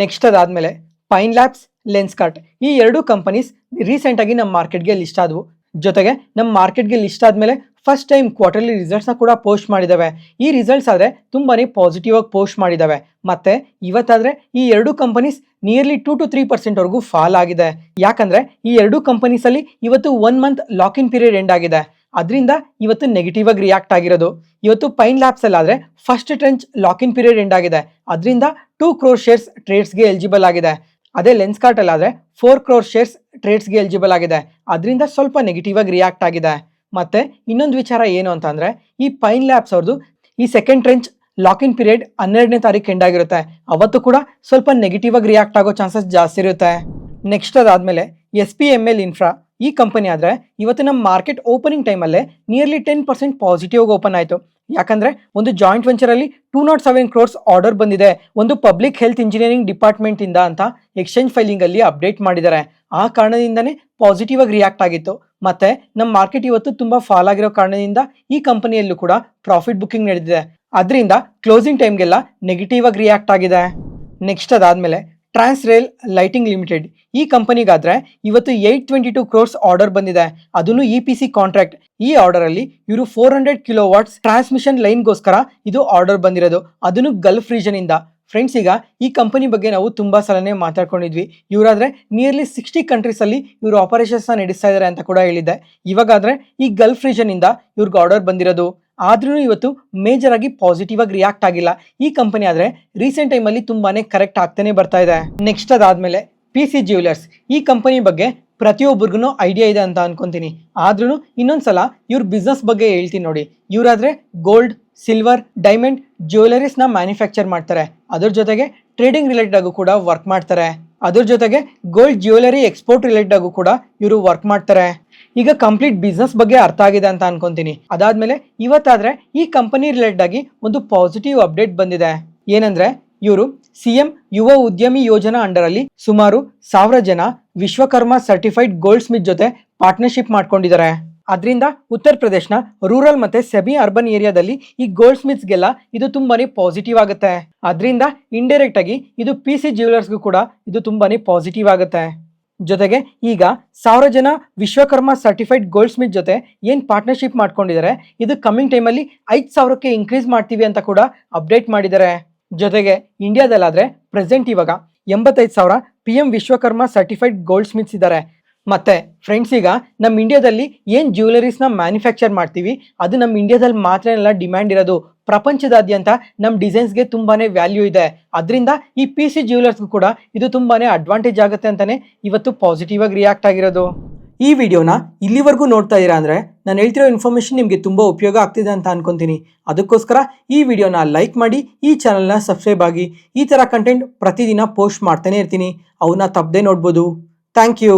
ನೆಕ್ಸ್ಟ್ ಅದಾದ್ಮೇಲೆ ಪೈನ್ ಲ್ಯಾಬ್ಸ್, ಲೆನ್ಸ್ಕಾರ್ಟ್ ಈ ಎರಡು ಕಂಪನೀಸ್ ರೀಸೆಂಟ್ ಆಗಿ ನಮ್ಮ ಮಾರ್ಕೆಟ್ಗೆ ಲಿಸ್ಟ್ ಆದವು. ಜೊತೆಗೆ ನಮ್ಮ ಮಾರ್ಕೆಟ್ಗೆ ಲಿಸ್ಟ್ ಆದ್ಮೇಲೆ ಫಸ್ಟ್ ಟೈಮ್ ಕ್ವಾರ್ಟರ್ಲಿ ರಿಸಲ್ಟ್ಸ್ನ ಕೂಡ ಪೋಸ್ಟ್ ಮಾಡಿದ್ದಾವೆ. ಈ ರಿಸಲ್ಟ್ಸ್ ಆದರೆ ತುಂಬಾನೇ ಪಾಸಿಟಿವ್ ಆಗಿ ಪೋಸ್ಟ್ ಮಾಡಿದ್ದಾವೆ. ಮತ್ತೆ ಇವತ್ತಾದ್ರೆ ಈ ಎರಡು ಕಂಪನೀಸ್ ನಿಯರ್ಲಿ 2 to 3% ಫಾಲ್ ಆಗಿದೆ. ಯಾಕಂದ್ರೆ ಈ ಎರಡು ಕಂಪನೀಸ್ ಅಲ್ಲಿ ಇವತ್ತು 1 month lock in period end ಆಗಿದೆ. ಅದರಿಂದ ಇವತ್ತು ನೆಗೆಟಿವ್ ಆಗಿ ರಿಯಾಕ್ಟ್ ಆಗಿರೋದು. ಇವತ್ತು ಪೈನ್ ಲ್ಯಾಬ್ಸ್ ಅಲ್ಲಿ ಆದ್ರೆ first trench lock in period end ಆಗಿದೆ. ಅದರಿಂದ 2 crore ಶೇರ್ಸ್ ಟ್ರೇಡ್ಸ್ಗೆ ಎಲಿಜಿಬಲ್ ಆಗಿದೆ. ಅದೇ ಲೆನ್ಸ್ಕಾರ್ಟ್ ಅಲ್ಲಿ ಆದ್ರೆ 4 crore ಶೇರ್ಸ್ ಟ್ರೇಡ್ಸ್ಗೆ ಎಲಿಜಿಬಲ್ ಆಗಿದೆ. ಅದರಿಂದ ಸ್ವಲ್ಪ ನೆಗೆಟಿವ್ ಆಗಿ ರಿಯಾಕ್ಟ್ ಆಗಿದೆ. ಮತ್ತೆ ಇನ್ನೊಂದು ವಿಚಾರ ಏನು ಅಂತ ಅಂದ್ರೆ, ಈ ಪೈನ್ ಲ್ಯಾಬ್ಸ್ ಅವ್ರದ್ದು ಈ second tranche lock in period 12ನೇ ತಾರೀಕು ಎಂಡ್ ಆಗಿರುತ್ತೆ. ಅವತ್ತು ಕೂಡ ಸ್ವಲ್ಪ ನೆಗೆಟಿವ್ ಆಗಿ ರಿಯಾಕ್ಟ್ ಆಗೋ ಚಾನ್ಸಸ್ ಜಾಸ್ತಿ ಇರುತ್ತೆ. ನೆಕ್ಸ್ಟ್ ಅದಾದ್ಮೇಲೆ SPML ಇನ್ಫ್ರಾ ಈ ಕಂಪನಿ ಆದ್ರೆ ಇವತ್ತು ನಮ್ಮ ಮಾರ್ಕೆಟ್ ಓಪನಿಂಗ್ ಟೈಮಲ್ಲೇ ನಿಯರ್ಲಿ 10% ಪಾಸಿಟಿವ್ ಓಪನ್ ಆಯಿತು. ಯಾಕಂದ್ರೆ ಒಂದು ಜಾಯಿಂಟ್ ವೆಂಚರ್ ಅಲ್ಲಿ 207 crores ಆರ್ಡರ್ ಬಂದಿದೆ ಒಂದು ಪಬ್ಲಿಕ್ ಹೆಲ್ತ್ ಇಂಜಿನಿಯರಿಂಗ್ ಡಿಪಾರ್ಟ್ಮೆಂಟ್ ಇಂದ ಅಂತ ಎಕ್ಸ್ಚೇಂಜ್ ಫೈಲಿಂಗ್ ಅಲ್ಲಿ ಅಪ್ಡೇಟ್ ಮಾಡಿದ್ದಾರೆ. ಆ ಕಾರಣದಿಂದನೇ ಪಾಸಿಟಿವ್ ಆಗಿ ರಿಯಾಕ್ಟ್ ಆಗಿತ್ತು. ಮತ್ತೆ ನಮ್ಮ ಮಾರ್ಕೆಟ್ ಇವತ್ತು ತುಂಬಾ ಫಾಲ್ ಆಗಿರೋ ಕಾರಣದಿಂದ ಈ ಕಂಪನಿಯಲ್ಲೂ ಕೂಡ ಪ್ರಾಫಿಟ್ ಬುಕಿಂಗ್ ನಡೆದಿದೆ. ಅದರಿಂದ ಕ್ಲೋಸಿಂಗ್ ಟೈಮ್ಗೆಲ್ಲ ನೆಗೆಟಿವ್ ಆಗಿ ರಿಯಾಕ್ಟ್ ಆಗಿದೆ. ನೆಕ್ಸ್ಟ್ ಅದಾದ್ಮೇಲೆ ಟ್ರಾನ್ಸ್ ರೈಲ್ ಲೈಟಿಂಗ್ ಲಿಮಿಟೆಡ್ ಈ ಕಂಪನಿಗಾದ್ರೆ ಇವತ್ತು 822 crores ಆರ್ಡರ್ ಬಂದಿದೆ. ಅದನ್ನು EPC ಕಾಂಟ್ರಾಕ್ಟ್. ಈ ಆರ್ಡರ್ ಅಲ್ಲಿ ಇವರು 400 kW ಟ್ರಾನ್ಸ್ಮಿಷನ್ ಲೈನ್ಗೋಸ್ಕರ ಇದು ಆರ್ಡರ್ ಬಂದಿರೋದು, ಅದನ್ನು ಗಲ್ಫ್ ರೀಜನ್ ಇಂದ. ಫ್ರೆಂಡ್ಸ್, ಈಗ ಈ ಕಂಪನಿ ಬಗ್ಗೆ ನಾವು ತುಂಬಾ ಸಲನೇ ಮಾತಾಡ್ಕೊಂಡಿದ್ವಿ. ಇವರಾದ್ರೆ ನಿಯರ್ಲಿ 60 ಕಂಟ್ರೀಸ್ ಅಲ್ಲಿ ಇವರು ಆಪರೇಷನ್ಸ್ ನಡೆಸ್ತಾ ಇದ್ದಾರೆ ಅಂತ ಕೂಡ ಹೇಳಿದ್ದೆ. ಇವಾಗಾದ್ರೆ ಈ ಗಲ್ಫ್ ರೀಜನ್ ಇಂದ ಇವ್ರಿಗೆ ಆರ್ಡರ್ ಬಂದಿರೋದು. ಆದ್ರೂ ಇವತ್ತು ಮೇಜರ್ ಆಗಿ ಪಾಸಿಟಿವ್ ಆಗಿ ರಿಯಾಕ್ಟ್ ಆಗಿಲ್ಲ. ಈ ಕಂಪನಿ ಆದ್ರೆ ರೀಸೆಂಟ್ ಟೈಮ್ ಅಲ್ಲಿ ತುಂಬಾನೇ ಕರೆಕ್ಟ್ ಆಗ್ತಾನೆ ಬರ್ತಾ ಇದೆ. ನೆಕ್ಸ್ಟ್ ಅದಾದ್ಮೇಲೆ PC ಜ್ಯುವೆಲರ್ಸ್ ಈ ಕಂಪನಿ ಬಗ್ಗೆ ಪ್ರತಿಯೊಬ್ಬರಿಗೂ ಐಡಿಯಾ ಇದೆ ಅಂತ ಅನ್ಕೊಂತೀನಿ. ಆದ್ರೂ ಇನ್ನೊಂದ್ಸಲ ಇವ್ರ ಬಿಸ್ನೆಸ್ ಬಗ್ಗೆ ಹೇಳ್ತೀನಿ ನೋಡಿ. ಇವರಾದ್ರೆ ಗೋಲ್ಡ್, ಸಿಲ್ವರ್, ಡೈಮಂಡ್ ಜ್ಯುವೆಲರೀಸ್ ನ ಮ್ಯಾನುಫ್ಯಾಕ್ಚರ್ ಮಾಡ್ತಾರೆ. ಅದ್ರ ಜೊತೆಗೆ ಟ್ರೇಡಿಂಗ್ ರಿಲೇಟೆಡ್ ಆಗು ಕೂಡ ವರ್ಕ್ ಮಾಡ್ತಾರೆ. ಅದ್ರ ಜೊತೆಗೆ ಗೋಲ್ಡ್ ಜ್ಯುವೆಲರಿ ಎಕ್ಸ್ಪೋರ್ಟ್ ರಿಲೇಟೆಡ್ ಆಗು ಕೂಡ ಇವರು ವರ್ಕ್ ಮಾಡ್ತಾರೆ. ಈಗ ಕಂಪ್ಲೀಟ್ ಬಿಸ್ನೆಸ್ ಬಗ್ಗೆ ಅರ್ಥ ಆಗಿದೆ ಅಂತ ಅನ್ಕೊಂತೀನಿ. ಅದಾದ್ಮೇಲೆ ಇವತ್ತಾದ್ರೆ ಈ ಕಂಪನಿ ರಿಲೇಟೆಡ್ ಆಗಿ ಒಂದು ಪಾಸಿಟಿವ್ ಅಪ್ಡೇಟ್ ಬಂದಿದೆ. ಏನಂದ್ರೆ ಇವರು CM ಯುವ ಉದ್ಯಮಿ ಯೋಜನಾ ಅಂಡರ್ ಅಲ್ಲಿ ಸುಮಾರು 1000 ಜನ ವಿಶ್ವಕರ್ಮ ಸರ್ಟಿಫೈಡ್ ಗೋಲ್ಡ್ ಸ್ಮಿತ್ ಜೊತೆ ಪಾರ್ಟ್ನರ್ಶಿಪ್ ಮಾಡ್ಕೊಂಡಿದ್ದಾರೆ. ಅದರಿಂದ ಉತ್ತರ ಪ್ರದೇಶನ ರೂರಲ್ ಮತ್ತೆ ಸೆಮಿ ಅರ್ಬನ್ ಏರಿಯಾದಲ್ಲಿ ಈ ಗೋಲ್ಡ್ ಸ್ಮಿತ್ಸ್ಗೆಲ್ಲ ಇದು ತುಂಬಾನೇ ಪಾಸಿಟಿವ್ ಆಗುತ್ತೆ. ಅದರಿಂದ ಇಂಡೈರೆಕ್ಟ್ ಆಗಿ ಇದು PC ಜ್ಯುವೆಲರ್ಸ್ಗೂ ಕೂಡ ಇದು ತುಂಬಾನೇ ಪಾಸಿಟಿವ್ ಆಗುತ್ತೆ. ಜೊತೆಗೆ ಈಗ 1000 ಜನ ವಿಶ್ವಕರ್ಮ ಸರ್ಟಿಫೈಡ್ ಗೋಲ್ಡ್ ಸ್ಮಿತ್ ಜೊತೆ ಏನ್ ಪಾರ್ಟ್ನರ್ಶಿಪ್ ಮಾಡ್ಕೊಂಡಿದ್ದಾರೆ, ಇದು ಕಮಿಂಗ್ ಟೈಮಲ್ಲಿ 5000ಕ್ಕೆ ಇನ್ಕ್ರೀಸ್ ಮಾಡ್ತೀವಿ ಅಂತ ಕೂಡ ಅಪ್ಡೇಟ್ ಮಾಡಿದ್ದಾರೆ. ಜೊತೆಗೆ ಇಂಡಿಯಾದಲ್ಲಾದ್ರೆ ಪ್ರೆಸೆಂಟ್ ಇವಾಗ 85,000 PM Vishwakarma certified gold Smith's ಇದ್ದಾರೆ. ಮತ್ತೆ ಫ್ರೆಂಡ್ಸ್, ಈಗ ನಮ್ಮ ಇಂಡಿಯಾದಲ್ಲಿ ಏನ್ ಜ್ಯುವೆಲರೀಸ್ನ ಮ್ಯಾನುಫ್ಯಾಕ್ಚರ್ ಮಾಡ್ತೀವಿ ಅದು ನಮ್ಮ ಇಂಡಿಯಾದಲ್ಲಿ ಮಾತ್ರ ಎಲ್ಲ ಡಿಮ್ಯಾಂಡ್ ಇರೋದು. ಪ್ರಪಂಚದಾದ್ಯಂತ ನಮ್ಮ ಡಿಸೈನ್ಸ್ಗೆ ತುಂಬಾನೇ ವ್ಯಾಲ್ಯೂ ಇದೆ. ಅದರಿಂದ ಈ PC ಜ್ಯುವೆಲರ್ಸ್ಗೂ ಕೂಡ ಇದು ತುಂಬಾನೇ ಅಡ್ವಾಂಟೇಜ್ ಆಗುತ್ತೆ ಅಂತಾನೆ ಇವತ್ತು ಪಾಸಿಟಿವ್ ಆಗಿ ರಿಯಾಕ್ಟ್ ಆಗಿರೋದು. ಈ ವಿಡಿಯೋನ ಇಲ್ಲಿವರೆಗೂ ನೋಡ್ತಾ ಇದ್ದೀರಾ ಅಂದರೆ ನಾನು ಹೇಳ್ತಿರೋ ಇನ್ಫಾರ್ಮೇಷನ್ ನಿಮಗೆ ತುಂಬ ಉಪಯೋಗ ಆಗ್ತಿದೆ ಅಂತ ಅನ್ಕೊತೀನಿ. ಅದಕ್ಕೋಸ್ಕರ ಈ ವಿಡಿಯೋನ ಲೈಕ್ ಮಾಡಿ, ಈ ಚಾನಲ್ನ ಸಬ್ಸ್ಕ್ರೈಬ್ ಆಗಿ. ಈ ಥರ ಕಂಟೆಂಟ್ ಪ್ರತಿದಿನ ಪೋಸ್ಟ್ ಮಾಡ್ತಾನೆ ಇರ್ತೀನಿ, ಅವನ್ನ ತಪ್ಪದೆ ನೋಡ್ಬೋದು. Thank you.